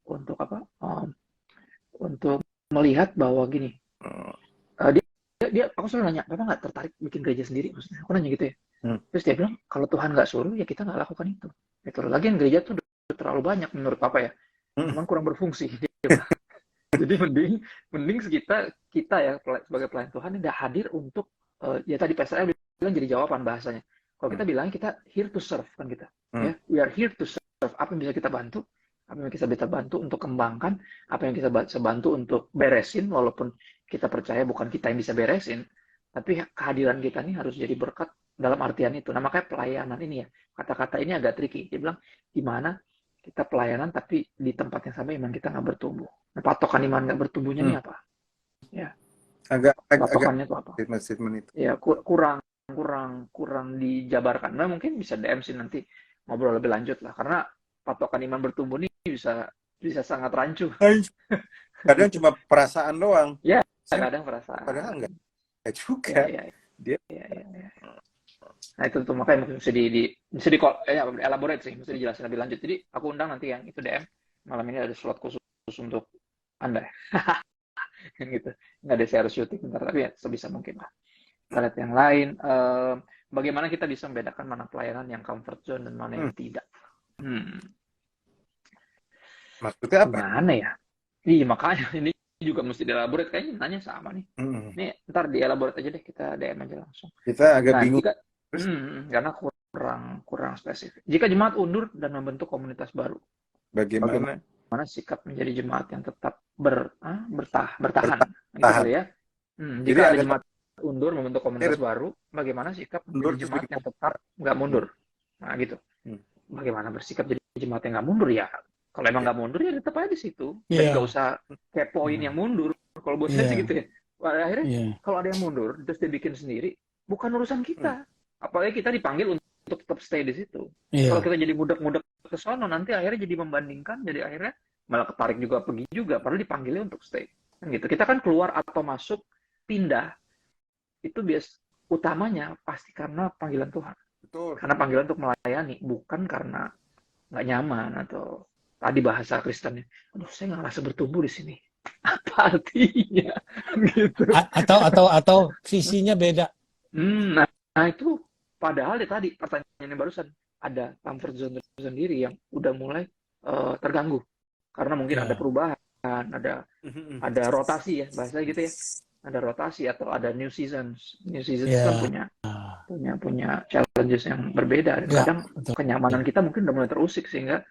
untuk melihat bahwa gini, aku selalu nanya, Papa nggak tertarik bikin gereja sendiri? Maksudnya aku nanya gitu ya. Terus dia bilang, kalau Tuhan nggak suruh, ya kita nggak lakukan itu. Itu lagian gereja tuh udah terlalu banyak menurut Papa ya. Memang kurang berfungsi. Dia bilang. Jadi mending kita ya sebagai pelayan Tuhan tidak hadir untuk ya tadi PSL bilang jadi jawaban bahasanya. Kalau kita bilang kita here to serve kan kita. Ya, we are here to serve. Apa yang bisa kita bantu? Apa yang bisa kita bantu untuk kembangkan? Apa yang kita bisa bantu untuk beresin? Walaupun kita percaya bukan kita yang bisa beresin, tapi kehadiran kita ini harus jadi berkat dalam artian itu. Nah makanya pelayanan ini ya, kata-kata ini agak tricky. Dia bilang gimana kita pelayanan tapi di tempat yang sama iman kita nggak bertumbuh. Nah, patokan iman nggak bertumbuhnya ini apa? Ya, patokannya itu apa? Statement itu. Ya kurang dijabarkan. Nah mungkin bisa DM sih nanti ngobrol lebih lanjut lah. Karena patokan iman bertumbuh ini bisa sangat rancu. Kadang cuma perasaan doang. Ya, kadang perasaan. Padahal enggak juga. Ya. Nah itu tuh makanya mungkin mesti elaborate sih, mesti dijelasin lebih lanjut. Jadi aku undang nanti yang itu DM. Malam ini ada slot khusus untuk Anda. Gitu. Nggak ada saya harus syuting bentar, tapi ya sebisa mungkin lah. Kita lihat yang lain. Bagaimana kita bisa membedakan mana pelayanan yang comfort zone dan mana yang tidak? Maksudnya apa? Gimana ya? Iya makanya ini juga mesti dielaborate. Kayaknya nanya sama nih. Nih ntar dielaborate aja deh, kita DM aja langsung. Kita agak bingung. Karena kurang spesifik. Jika jemaat undur dan membentuk komunitas baru, bagaimana sikap menjadi jemaat yang tetap bertahan? Gitu ya. Jika ada jemaat undur membentuk komunitas baru, bagaimana sikap menjadi jemaat yang tetap nggak mundur? Nah gitu. Bagaimana bersikap jadi jemaat yang nggak mundur ya? Kalau emang nggak mundur ya tetap aja di situ. Dan nggak usah kepoin yang mundur. Kalau buat saya sih gitu ya. Akhirnya kalau ada yang mundur terus dia bikin sendiri, bukan urusan kita. Apalagi kita dipanggil untuk tetap stay di situ. Kalau kita jadi mudek-mudek ke sono, nanti akhirnya jadi membandingkan, jadi akhirnya malah ketarik juga, pergi juga, padahal dipanggilnya untuk stay. Kan gitu. Kita kan keluar atau masuk, pindah, itu utamanya pasti karena panggilan Tuhan. Betul. Karena panggilan untuk melayani, bukan karena nggak nyaman atau tadi bahasa Kristennya, aduh saya nggak merasa bertumbuh di sini. Apa artinya? Gitu. Atau visinya beda. Nah itu padahal tadi pertanyaannya barusan ada comfort zone sendiri yang udah mulai terganggu karena mungkin ada perubahan, ada rotasi ya bahasa gitu ya, ada rotasi atau ada new seasons kan punya challenges yang berbeda dan kadang kenyamanan kita mungkin udah mulai terusik sehingga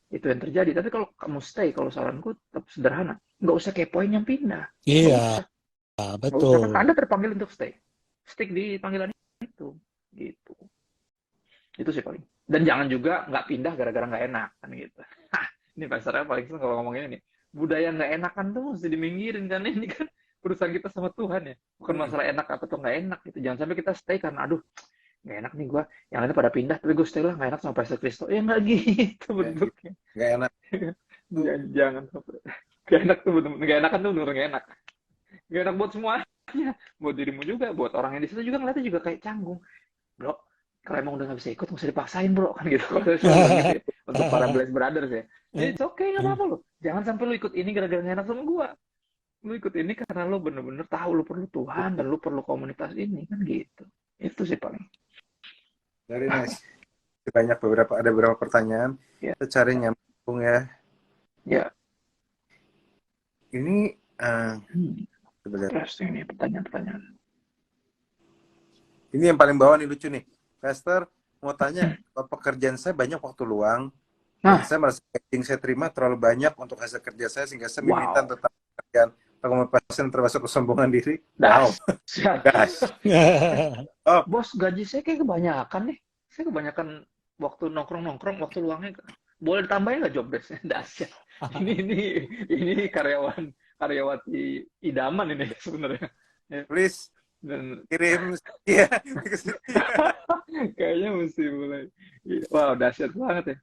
itu yang terjadi. Tapi kalau kamu stay, kalau saranku tetap sederhana, nggak usah kepoin yang pindah. Iya, betul. Usah, Anda terpanggil untuk stick di panggilan itu gitu. Itu sih paling. Dan jangan juga nggak pindah gara-gara nggak enak kan gitu. Ini pasarnya paling seneng kalau ngomongin ini. Budaya nggak enakan tuh mesti diminggirin kan, ini kan urusan kita sama Tuhan ya. Bukan masalah enak apa tuh nggak enak gitu. Jangan sampai kita stay karena aduh nggak enak nih gue, yang lainnya pada pindah tapi gue stay lah, nggak enak sama Pastor Kristo. Ya nggak gitu bentuknya. Nggak enak. Jangan nggak enak tuh bener-bener, nggak enakan tuh bener-bener nggak enak. Nggak enak buat semuanya, buat dirimu juga, buat orang yang di situ juga ngeliatnya juga kayak canggung. Bro, kalau emang udah nggak bisa ikut, nggak usah dipaksain bro, kan gitu. Kalau gitu ya. Untuk para Blessed Brothers ya. It's okay, nggak apa-apa lo. Jangan sampai lo ikut ini gara-gara nggak enak sama gue. Lo ikut ini karena lo bener-bener tahu lo perlu Tuhan dan lo perlu komunitas ini kan gitu. Itu sih paling. Dari nice. Ada beberapa pertanyaan. Kita cari nyambung ya. Ya. Ini interesting nih pertanyaan. Ini yang paling bawah nih lucu nih. Pastor mau tanya, pekerjaan saya banyak waktu luang. Saya merasa gaji saya terima terlalu banyak untuk hasil kerja saya sehingga saya militan tentang pekerjaan pasien termasuk kesombongan diri. Bos, gaji saya kayak kebanyakan nih. Saya kebanyakan waktu nongkrong, waktu luangnya. Boleh ditambahin nggak job desk-nya? Dahsyat. Ini karyawati idaman ini sebenarnya. Please dan kirim ya. Kayaknya mesti mulai. Wow, dahsyat banget ya.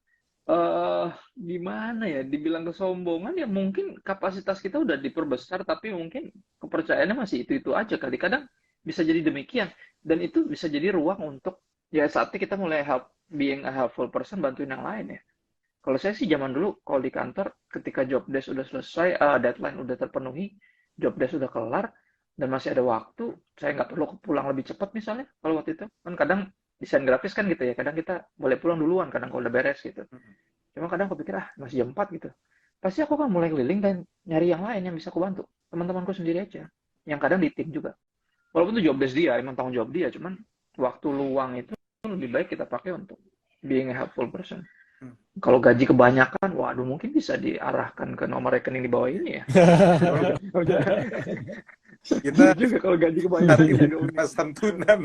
Gimana ya, dibilang kesombongan ya mungkin kapasitas kita udah diperbesar tapi mungkin kepercayaannya masih itu aja kali. Kadang bisa jadi demikian dan itu bisa jadi ruang untuk ya saatnya kita mulai being a helpful person, bantuin yang lain ya. Kalau saya sih zaman dulu kalau di kantor ketika job desk udah selesai, deadline udah terpenuhi, job desk udah kelar dan masih ada waktu, saya nggak perlu pulang lebih cepat misalnya. Kalau waktu itu kan kadang desain grafis kan gitu ya, kadang kita boleh pulang duluan kadang kalau udah beres gitu. Cuma kadang aku pikir masih jam 4 gitu, pasti aku kan mulai keliling dan nyari yang lain yang bisa aku bantu, teman-temanku sendiri aja, yang kadang di tim juga, walaupun itu job desk dia, emang tanggung jawab dia, cuman waktu luang itu lebih baik kita pakai untuk being a helpful person. Kalau gaji kebanyakan, waduh mungkin bisa diarahkan ke nomor rekening di bawah ini ya. Kita juga kalau gaji kebanyakan ini agak unik. santunan.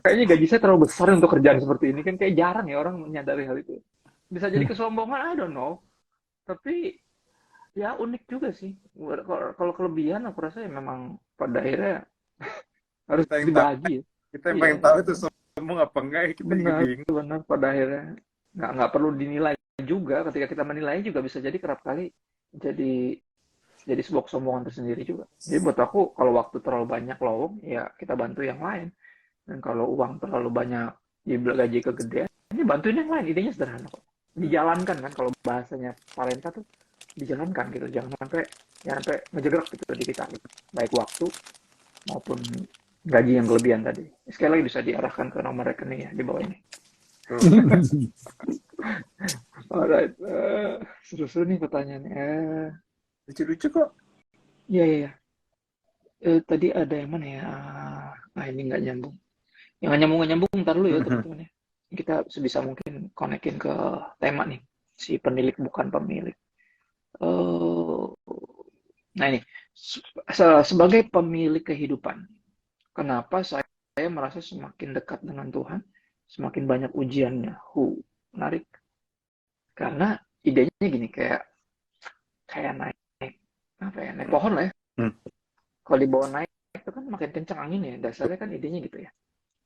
Kayaknya gaji saya terlalu besar untuk kerjaan seperti ini kan, kayak jarang ya orang menyadari hal itu. Bisa jadi kesombongan, I don't know. Tapi ya unik juga sih. Kalau kelebihan aku rasa ya memang pada akhirnya harus Kita yang tahu, dibagi ya. kita yang Iya, pengen tahu itu sombong apa enggak, kita juga benar, bingung. benar. Pada akhirnya nggak perlu dinilai juga. Ketika kita menilai juga bisa jadi kerap kali jadi sebuah kesombongan tersendiri juga. Jadi buat aku kalau waktu terlalu banyak lowong, ya kita bantu yang lain. Dan kalau uang terlalu banyak, gaji kegedean, ini bantuin yang lain. Idenya sederhana kok. Dijalankan kan, kalau bahasanya Talenta tuh dijalankan gitu. Jangan sampai ngejegrek gitu di kita gitu. Baik waktu maupun gaji yang kelebihan tadi. Sekali lagi bisa diarahkan ke nomor rekening ya di bawah ini. Alright, seru-seru nih pertanyaannya. Lucu-lucu kok. Iya. Tadi ada yang mana ya? Ini nggak nyambung. Yang nggak nyambung, ntar dulu ya teman-teman ya. Kita sebisa mungkin konekin ke tema nih. Si penilik bukan pemilik. Nah ini, sebagai pemilik kehidupan, kenapa saya merasa semakin dekat dengan Tuhan, semakin banyak ujiannya? Menarik. Karena idenya gini, kayak naik pohon lah ya. Kalau dibawa naik itu kan makin kencang angin ya. Dasarnya kan idenya gitu ya.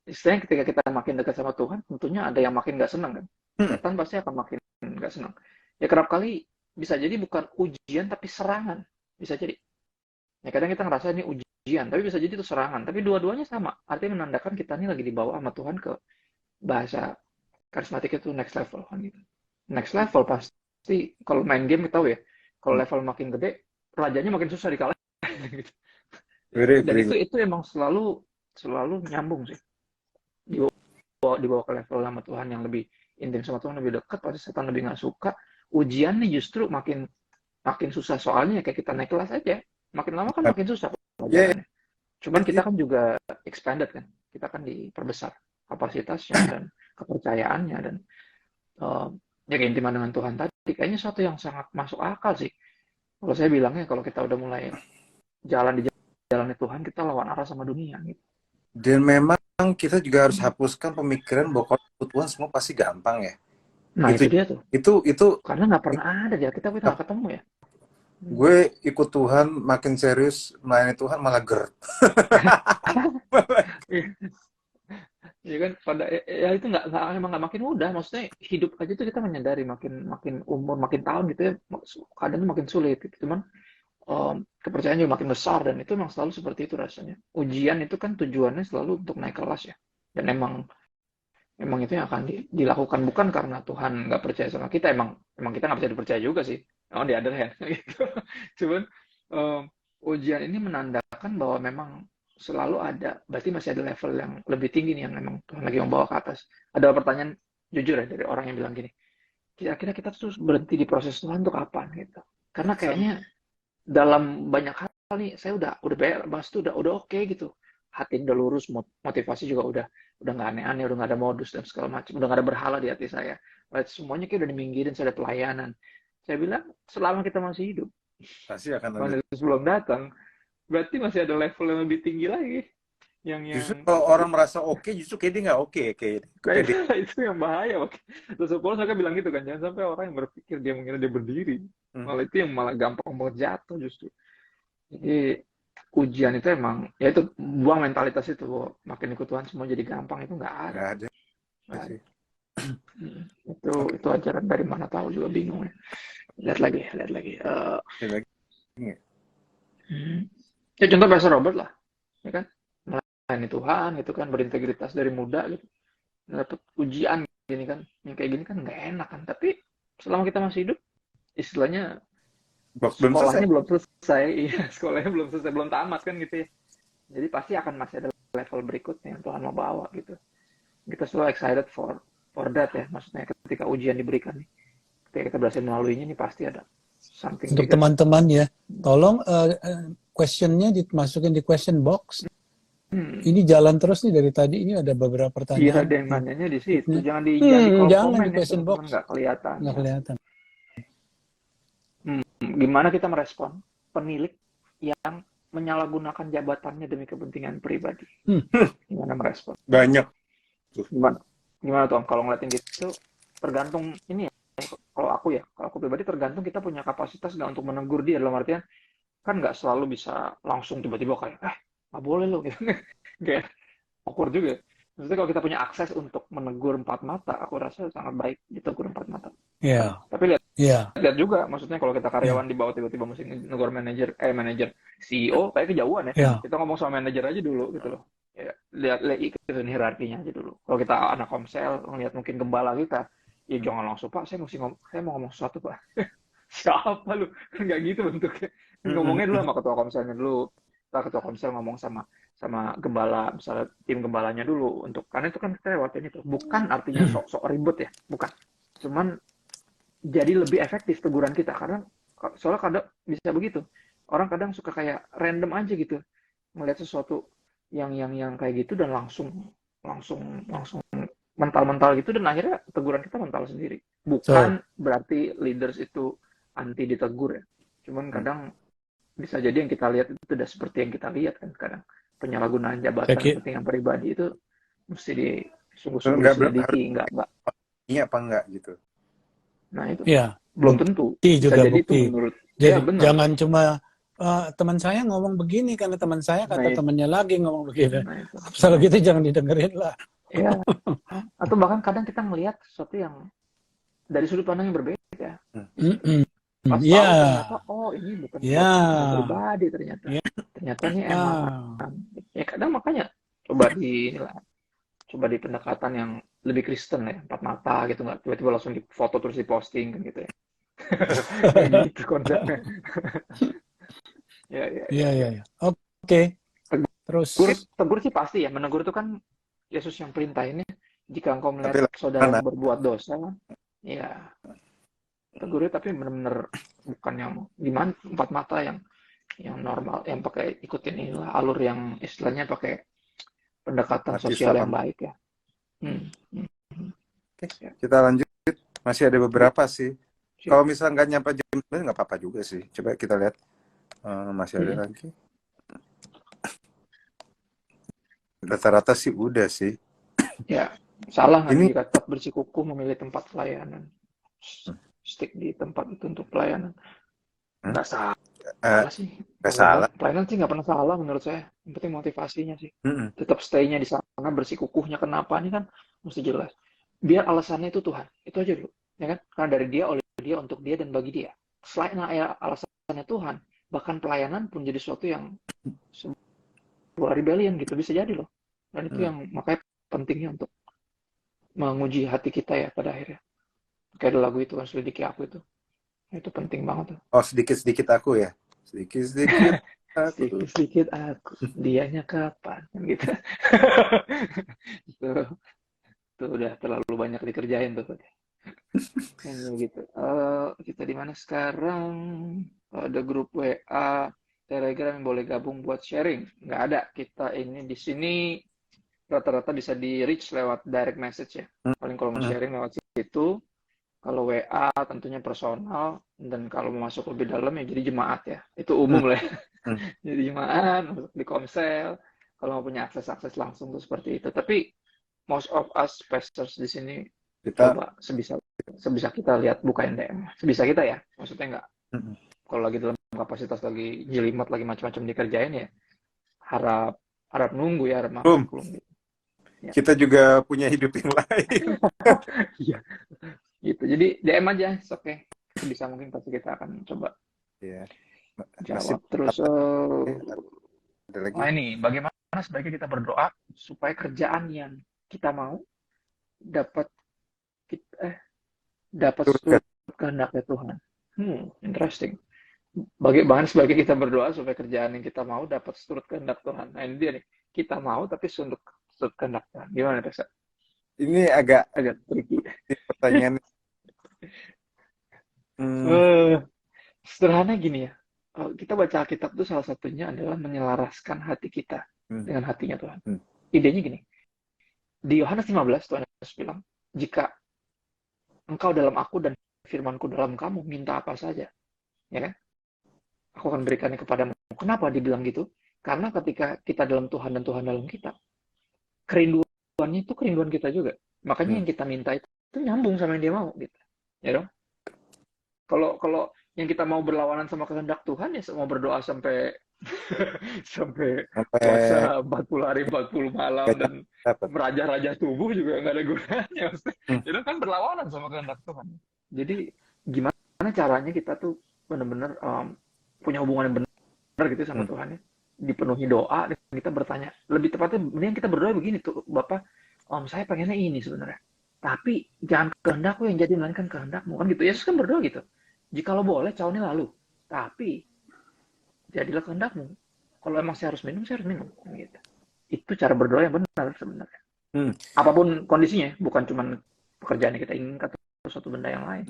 Istilahnya ketika kita makin dekat sama Tuhan, tentunya ada yang makin nggak senang kan. Setan pasti akan makin nggak senang. Ya kerap kali bisa jadi bukan ujian tapi serangan. Bisa jadi. Ya kadang kita ngerasa ini ujian, tapi bisa jadi itu serangan. Tapi dua-duanya sama. Artinya menandakan kita ini lagi dibawa sama Tuhan ke bahasa karismatik itu next level kan gitu. Next level pasti kalau main game kita tahu ya. Kalau level makin gede, rajanya makin susah dikalahin gitu. Dan itu emang selalu nyambung sih. Dibawa ke level sama Tuhan yang lebih intim sama Tuhan, lebih dekat, pasti setan lebih nggak suka. Ujian nih justru makin susah, soalnya kayak kita naik kelas aja, makin lama kan makin susah pelajarannya. Cuman kita kan juga expanded kan, kita kan diperbesar kapasitasnya dan kepercayaannya, dan ya keintiman dengan Tuhan tadi kayaknya suatu yang sangat masuk akal sih. Kalau saya bilangnya, kalau kita udah mulai jalan di jalannya Tuhan, kita lawan arah sama dunia gitu. Dan memang kita juga harus hapuskan pemikiran bahwa kalau ikut Tuhan semua pasti gampang ya. Nah itu dia tuh. Itu karena nggak pernah ada ya, kita nggak ketemu ya. Gue ikut Tuhan, makin serius melayani Tuhan malah ger. Ya kan, ya itu emang nggak makin mudah. Maksudnya hidup aja tuh kita menyadari makin umur, makin tahun gitu ya, kadang makin sulit gitu. Cuman kepercayaan juga makin besar, dan itu memang selalu seperti itu rasanya. Ujian itu kan tujuannya selalu untuk naik kelas ya, dan emang itu yang akan dilakukan bukan karena Tuhan nggak percaya sama kita, emang kita nggak bisa dipercaya juga sih, di other hand gitu. Cuman ujian ini menandakan bahwa memang selalu ada, berarti masih ada level yang lebih tinggi nih yang memang Tuhan lagi membawa ke atas. Ada pertanyaan jujur ya dari orang yang bilang gini, kira-kira kita terus berhenti di proses Tuhan untuk kapan gitu? Karena kayaknya dalam banyak hal nih saya udah bahas tuh udah oke gitu, hati udah lurus, motivasi juga udah nggak aneh-aneh, udah nggak ada modus dan segala macam, udah nggak ada berhala di hati saya, semuanya kayak udah diminggirin, saya ada pelayanan. Saya bilang selama kita masih hidup, pasti akan ada. Sebelum datang, berarti masih ada level yang lebih tinggi lagi. Justru kalau orang merasa oke, justru kayak dia nggak oke, kayak itu yang bahaya. Terus Paulus juga bilang gitu kan, jangan sampai orang yang berpikir dia mengira dia berdiri, malah itu yang malah gampang banget jatuh justru. Jadi ujian itu emang, ya itu buang mentalitas itu, makin ikut Tuhan semua jadi gampang, itu nggak ada. Itu ajaran dari mana tahu juga, bingung ya. Lihat lagi. Ya contoh Pastor Robert lah, ya kan, melayani Tuhan gitu kan, berintegritas dari muda gitu, dapat ujian gini kan, yang kayak gini kan nggak enak kan, tapi selama kita masih hidup, istilahnya sekolahnya belum selesai, belum tamat kan gitu ya, jadi pasti akan masih ada level berikutnya yang Tuhan mau bawa gitu. Kita selalu excited for that ya, maksudnya ketika ujian diberikan nih, ketika kita berhasil melaluinya nih pasti ada something Untuk bigger. teman-teman ya, tolong questionnya dimasukin di question box. Ini jalan terus nih dari tadi, ini ada beberapa Iya, pertanyaan. ada yang nanyanya di situ. Jangan di kolom Jangan komen di ya, question teman-teman, box. nggak kelihatan. Nggak kelihatan. Gimana kita merespon penilik yang menyalahgunakan jabatannya demi kepentingan pribadi? Gimana merespon? Banyak. Gimana tuh Om? Kalau ngeliatin gitu, tergantung ini ya. Kalau aku pribadi tergantung kita punya kapasitas nggak untuk menegur dia, dalam artian kan nggak selalu bisa langsung tiba-tiba kayak nggak boleh lo gitu. Kayak awkward juga. Maksudnya kalau kita punya akses untuk menegur empat mata, aku rasa sangat baik ditegur empat mata. Iya. Tapi lihat juga, maksudnya kalau kita karyawan di bawah tiba-tiba mesti negur manajer CEO, kayak kejauhan ya. Iya. Kita ngomong sama manajer aja dulu gitu loh. Ya, lihat ikutin hierarkinya aja dulu. Kalau kita anak komsel, ngeliat mungkin gembala kita, ya jangan langsung, Pak, saya mau ngomong sesuatu, Pak. Siapa lu? Nggak gitu bentuknya. Ngomongnya dulu sama ketua komselnya dulu. Ketua komsel ngomong sama gembala, misalnya tim gembalanya dulu, untuk karena itu kan kita lewatin itu. Bukan artinya sok-sok ribet ya, bukan. Cuman jadi lebih efektif teguran kita, karena soalnya kadang bisa begitu. Orang kadang suka kayak random aja gitu, melihat sesuatu yang kayak gitu dan langsung mental gitu, dan akhirnya teguran kita mental sendiri. Bukan berarti leaders itu anti ditegur ya. Cuman kadang bisa jadi yang kita lihat itu tidak seperti yang kita lihat kan. Kadang penyalahgunaan jabatan kepentingan pribadi itu mesti sungguh-sungguh diselidiki, enggak. Iya apa enggak gitu. Nah itu ya, belum tentu. Bisa juga jadi bukti. itu Menurut jadi benar. jangan cuma teman saya ngomong begini karena teman saya kata temannya lagi ngomong begitu. Soal gitu jangan didengerin lah. Ya. Atau bahkan kadang kita melihat sesuatu yang dari sudut pandang yang berbeda. Pas tahu ternyata ini bukan kepentingan pribadi ternyata. Ternyata ini emang ya kadang makanya coba di pendekatan yang lebih Kristen ya, empat mata gitu, nggak tiba-tiba langsung difoto terus diposting kan gitu ya. Gitu konsepnya. Ya. Oke. Terus tegur sih pasti ya, menegur itu kan Yesus yang perintahinnya. Jika engkau melihat saudara berbuat dosa, ya tegurnya, tapi benar-benar bukan yang gimana empat mata yang normal, yang pakai ikutin inilah alur yang istilahnya pakai pendekatan sosial yang baik ya. Oke, kita lanjut. Masih ada beberapa sih. Kalau misalnya nggak nyampe jam nggak apa-apa juga sih. Coba kita lihat. Masih ada lagi. Rata-rata sih udah sih. Ya, salah nggak jika tetap bersikukuh memilih tempat pelayanan. Stick di tempat itu untuk pelayanan. Nggak salah sih. Nggak salah. Pelayanan sih nggak pernah salah menurut saya. Yang penting motivasinya sih. Tetap stay-nya di sana, bersikukuhnya kenapa ini kan mesti jelas. Biar alasannya itu Tuhan. Itu aja dulu. Ya kan? Karena dari dia, oleh dia, untuk dia, dan bagi dia. Selain alasannya Tuhan, bahkan pelayanan pun jadi sesuatu yang sebuah rebellion gitu. Bisa jadi loh. Dan itu yang makanya pentingnya untuk menguji hati kita ya pada akhirnya. Kayak lagu itu kan, selidiki aku itu. Itu penting banget tuh. Oh, sedikit-sedikit aku ya. Sedikit-sedikit aku. Sedikit-sedikit aku. Dianya kapan gitu. Itu udah terlalu banyak dikerjain tuh. Gitu. Kita di mana sekarang? Ada grup WA, Telegram yang boleh gabung buat sharing. Nggak ada. Kita ini di sini rata-rata bisa di reach lewat direct message ya. Paling kalau mau sharing lewat situ. Kalau WA tentunya personal, dan kalau mau masuk lebih dalam ya jadi jemaat ya. Itu umum lah ya. Jadi jemaat, masuk di komsel. Kalau mau punya akses langsung tuh seperti itu. Tapi most of us pastors di sini coba sebisa kita lihat bukain DM. Sebisa kita ya. Maksudnya nggak. Kalau lagi dalam kapasitas lagi jelimet, lagi macam-macam dikerjain ya. Harap nunggu ya, harap maklum gitu. Ya. Kita juga punya hidup yang lain. Iya. Gitu. Jadi DM aja, oke. Bisa mungkin pasti kita akan coba jawab. Terus ini bagaimana sebaiknya kita berdoa supaya kerjaan yang kita mau dapat kehendaknya Tuhan. Interesting. Bagaimana sebaiknya kita berdoa supaya kerjaan yang kita mau dapat seturut kehendak Tuhan. Nah ini dia nih. kita mau, tapi sunduk kehendak Tuhan. Gimana, Reza? Ini agak Tricky. pertanyaan. Sederhana gini ya. Kita baca Alkitab itu salah satunya adalah menyelaraskan hati kita dengan hatinya Tuhan. Idenya gini. Di Yohanes 15, Tuhan Yesus bilang, jika engkau dalam aku dan firmanku dalam kamu, minta apa saja. Ya kan? Aku akan berikannya kepadamu. Kenapa dibilang gitu? Karena ketika kita dalam Tuhan dan Tuhan dalam kita, kerinduannya itu kerinduan kita juga. Makanya yang kita minta itu nyambung sama yang dia mau. Gitu. Ya dong? Kalau yang kita mau berlawanan sama kehendak Tuhan, ya mau berdoa sampai sampai puasa 40 hari 40 malam dan meraja-raja tubuh juga nggak ada gunanya. Itu kan berlawanan sama kehendak Tuhan. Jadi gimana caranya kita tuh benar-benar punya hubungan yang benar gitu sama Tuhan ya, dipenuhi doa dan kita bertanya, lebih tepatnya mending kita berdoa begini tuh, Bapak, saya pengennya ini sebenarnya, tapi jangan kehendakku yang jadi melainkan kehendakmu, kan gitu. Yesus kan berdoa gitu, jikalau boleh cawan ini lalu, tapi jadilah kehendakmu. Kalau emang saya harus minum gitu. Itu cara berdoa yang benar sebenarnya. Apapun kondisinya, bukan cuma pekerjaan yang kita inginkan atau suatu benda yang lain,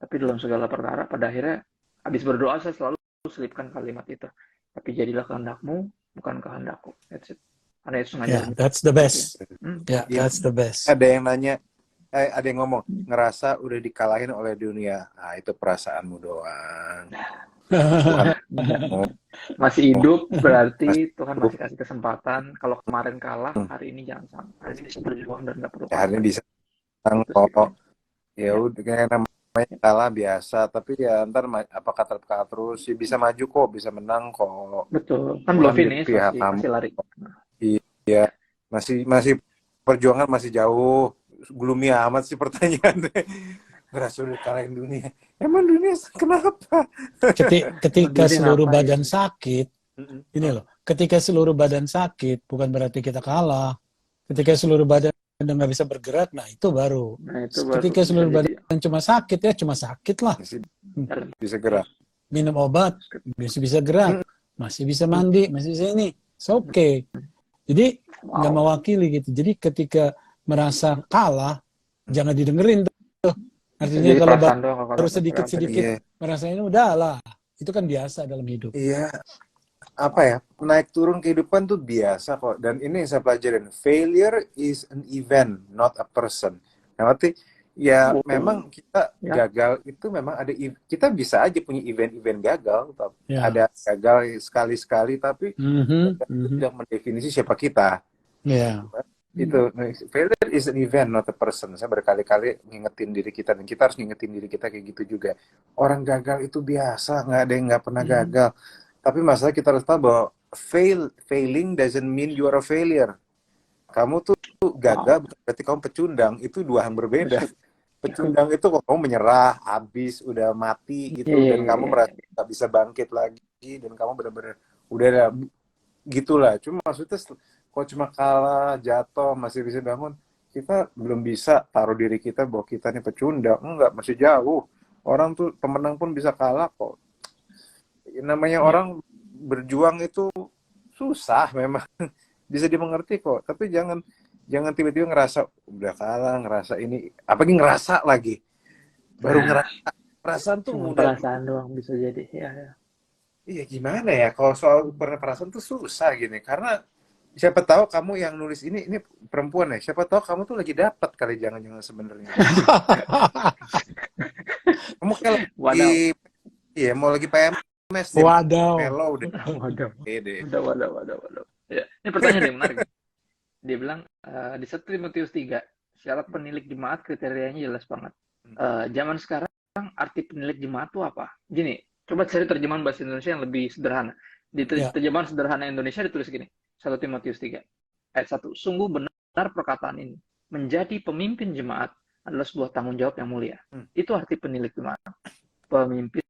tapi dalam segala perkara pada akhirnya habis berdoa saya selalu selipkan kalimat itu, tapi jadilah kehendakmu bukan kehendakku. That's it. Karena itu Yeah, that's the best. Yeah, that's the best. Ada yang nanya, ada yang ngomong, ngerasa udah dikalahin oleh dunia. Nah, itu perasaanmu doang. Masih hidup berarti Tuhan masih kasih kesempatan. Kalau kemarin kalah, hari ini jangan sampai. Hari ini bisa berjuang dan nggak perlu. Hari ini bisa kok. Ya udah kayak namanya kalah biasa, tapi ya ntar apakah terus ya bisa maju kok, bisa menang kok. Betul. Kan belum finish, masih lari. Iya, masih perjuangan masih jauh. Gloomy amat sih pertanyaannya. Ngerasa udah kalahin dunia. Emang dunia kenapa? Ketika seluruh badan sakit, ini loh. Ketika seluruh badan sakit, bukan berarti kita kalah. Ketika seluruh badan udah nggak bisa bergerak, nah itu baru. Ketika seluruh badan cuma sakit, ya cuma sakit lah. Bisa gerak. Minum obat, bisa gerak. Masih bisa mandi, masih bisa ini. It's okay. Jadi nggak mewakili gitu. Jadi ketika merasa kalah, jangan didengerin tuh. Artinya kalau baru sedikit-sedikit merasa ini udahlah. Itu kan biasa dalam hidup. Iya. Apa ya, naik turun kehidupan tuh biasa kok. Dan ini yang saya pelajarin, failure is an event, not a person. Nah, berarti ya memang kita gagal itu memang ada, kita bisa aja punya event-event gagal, ada gagal sekali-sekali, tapi tidak mendefinisi siapa kita. Itu failure is an event, not a person. Saya berkali-kali ngingetin diri kita, dan kita harus ngingetin diri kita kayak gitu juga. Orang gagal itu biasa, nggak ada yang nggak pernah gagal. Tapi masalah kita harus tahu bahwa failing doesn't mean you are a failure. Kamu tuh gagal berarti kamu pecundang, itu dua hal berbeda. Pecundang itu kalau kamu menyerah, habis, udah mati gitu, dan kamu merasa nggak bisa bangkit lagi, dan kamu benar-benar udah gitulah. Cuma maksudnya kalau cuma kalah, jatuh, masih bisa bangun, kita belum bisa taruh diri kita bahwa kita ini pecundang. Enggak, masih jauh. Orang tuh pemenang pun bisa kalah kok. Namanya orang berjuang itu susah memang. Bisa dimengerti kok, tapi jangan tiba-tiba ngerasa udah kalah, ngerasa ini, apalagi ngerasa lagi. Baru ngerasa. Perasaan tuh mudah. Perasaan doang bisa jadi. Iya, gimana ya? Kalau soal perasaan tuh susah gini, karena siapa tahu kamu yang nulis ini perempuan ya. Siapa tahu kamu tuh lagi dapat kali, jangan-jangan sebenarnya. Kamu kayak lagi, mau lagi PMS. Waduh. Waduh. Ya, ini pertanyaan yang menarik. Dia bilang di 1 Timotius 3, syarat penilik jemaat kriterianya jelas banget. Zaman sekarang arti penilik jemaat itu apa? Gini, coba cari terjemahan bahasa Indonesia yang lebih sederhana. Di terjemahan sederhana Indonesia ditulis gini, 1 Timotius 3 ayat 1. Sungguh benar perkataan ini. Menjadi pemimpin jemaat adalah sebuah tanggung jawab yang mulia. Itu arti penilik jemaat. Pemimpin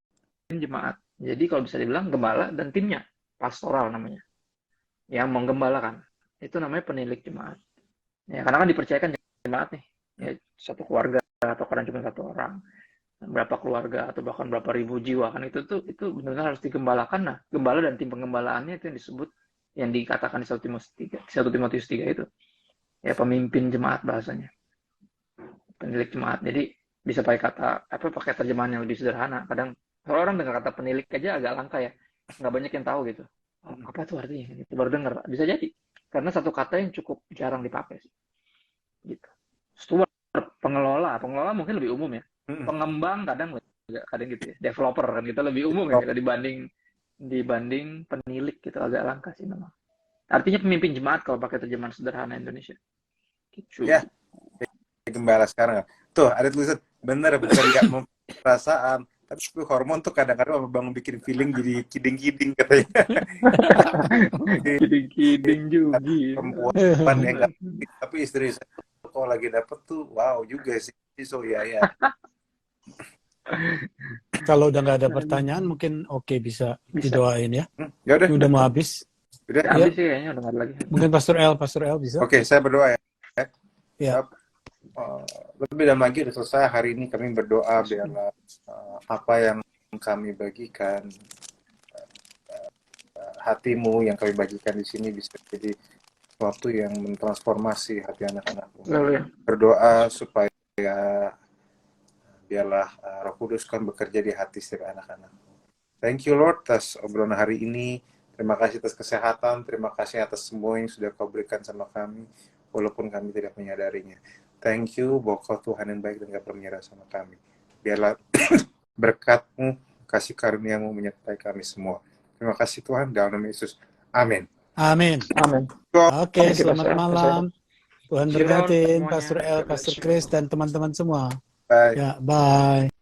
jemaat. Jadi kalau bisa dibilang gembala dan timnya, pastoral namanya. Yang menggembalakan. Itu namanya penilik jemaat. Ya, karena kan dipercayakan jemaat nih. Ya, satu keluarga atau kadang cuma satu orang. Berapa keluarga atau bahkan berapa ribu jiwa kan itu benar-benar harus digembalakan. Nah, gembala dan tim penggembalaannya itu yang disebut yang dikatakan di 1 Timotius 3 itu. Ya, pemimpin jemaat bahasanya. Penilik jemaat. Jadi bisa pakai terjemahan yang lebih sederhana. Kadang kalau orang dengar kata penilik aja agak langka ya. Nggak banyak yang tahu gitu. Oh, apa tuh artinya? Gitu. Baru dengar. Bisa jadi. Karena satu kata yang cukup jarang dipakai sih. Gitu. Steward, pengelola mungkin lebih umum ya. Pengembang kadang gitu ya. Developer kan kita lebih umum ya kita dibanding penilik gitu, agak langka sih memang. Artinya pemimpin jemaat kalau pakai terjemahan sederhana Indonesia. Gitu. Ya, gembala sekarang. Tuh, ada tulisan bener bukan nggak perasaan, tapi hormon tuh kadang-kadang bangun bikin feeling jadi kiding-kiding katanya. Kiding jugi. Perempuan yang nggak, tapi istri saya kalau lagi dapet tuh wow juga sih. So ya. Kalau udah nggak ada pertanyaan, mungkin bisa didoain ya. Ya udah mau habis. Udah habis sih kayaknya, udah nggak ada lagi. Mungkin Pastor El bisa. Oke, saya berdoa ya. Ya. Lebih dan lagi udah selesai hari ini, kami berdoa biarlah apa yang kami bagikan, hatimu yang kami bagikan di sini bisa jadi sesuatu yang mentransformasi hati anak-anakmu. Berdoa supaya biarlah Roh Kudus kan bekerja di hati setiap anak-anak. Thank you Lord atas obrolan hari ini. Terima kasih atas kesehatan, terima kasih atas semua yang sudah kau berikan sama kami, walaupun kami tidak menyadarinya. Thank you, bahwa kau Tuhan yang baik dan gak pernah menyerah sama kami. Biarlah berkat-Mu, kasih karunia-Mu menyertai kami semua. Terima kasih Tuhan, dalam nama Yesus. Amin. Amin. Oke, selamat malam. Tuhan berkatin Pastor El, Pastor Chris, dan teman-teman semua. Bye. Ya, bye.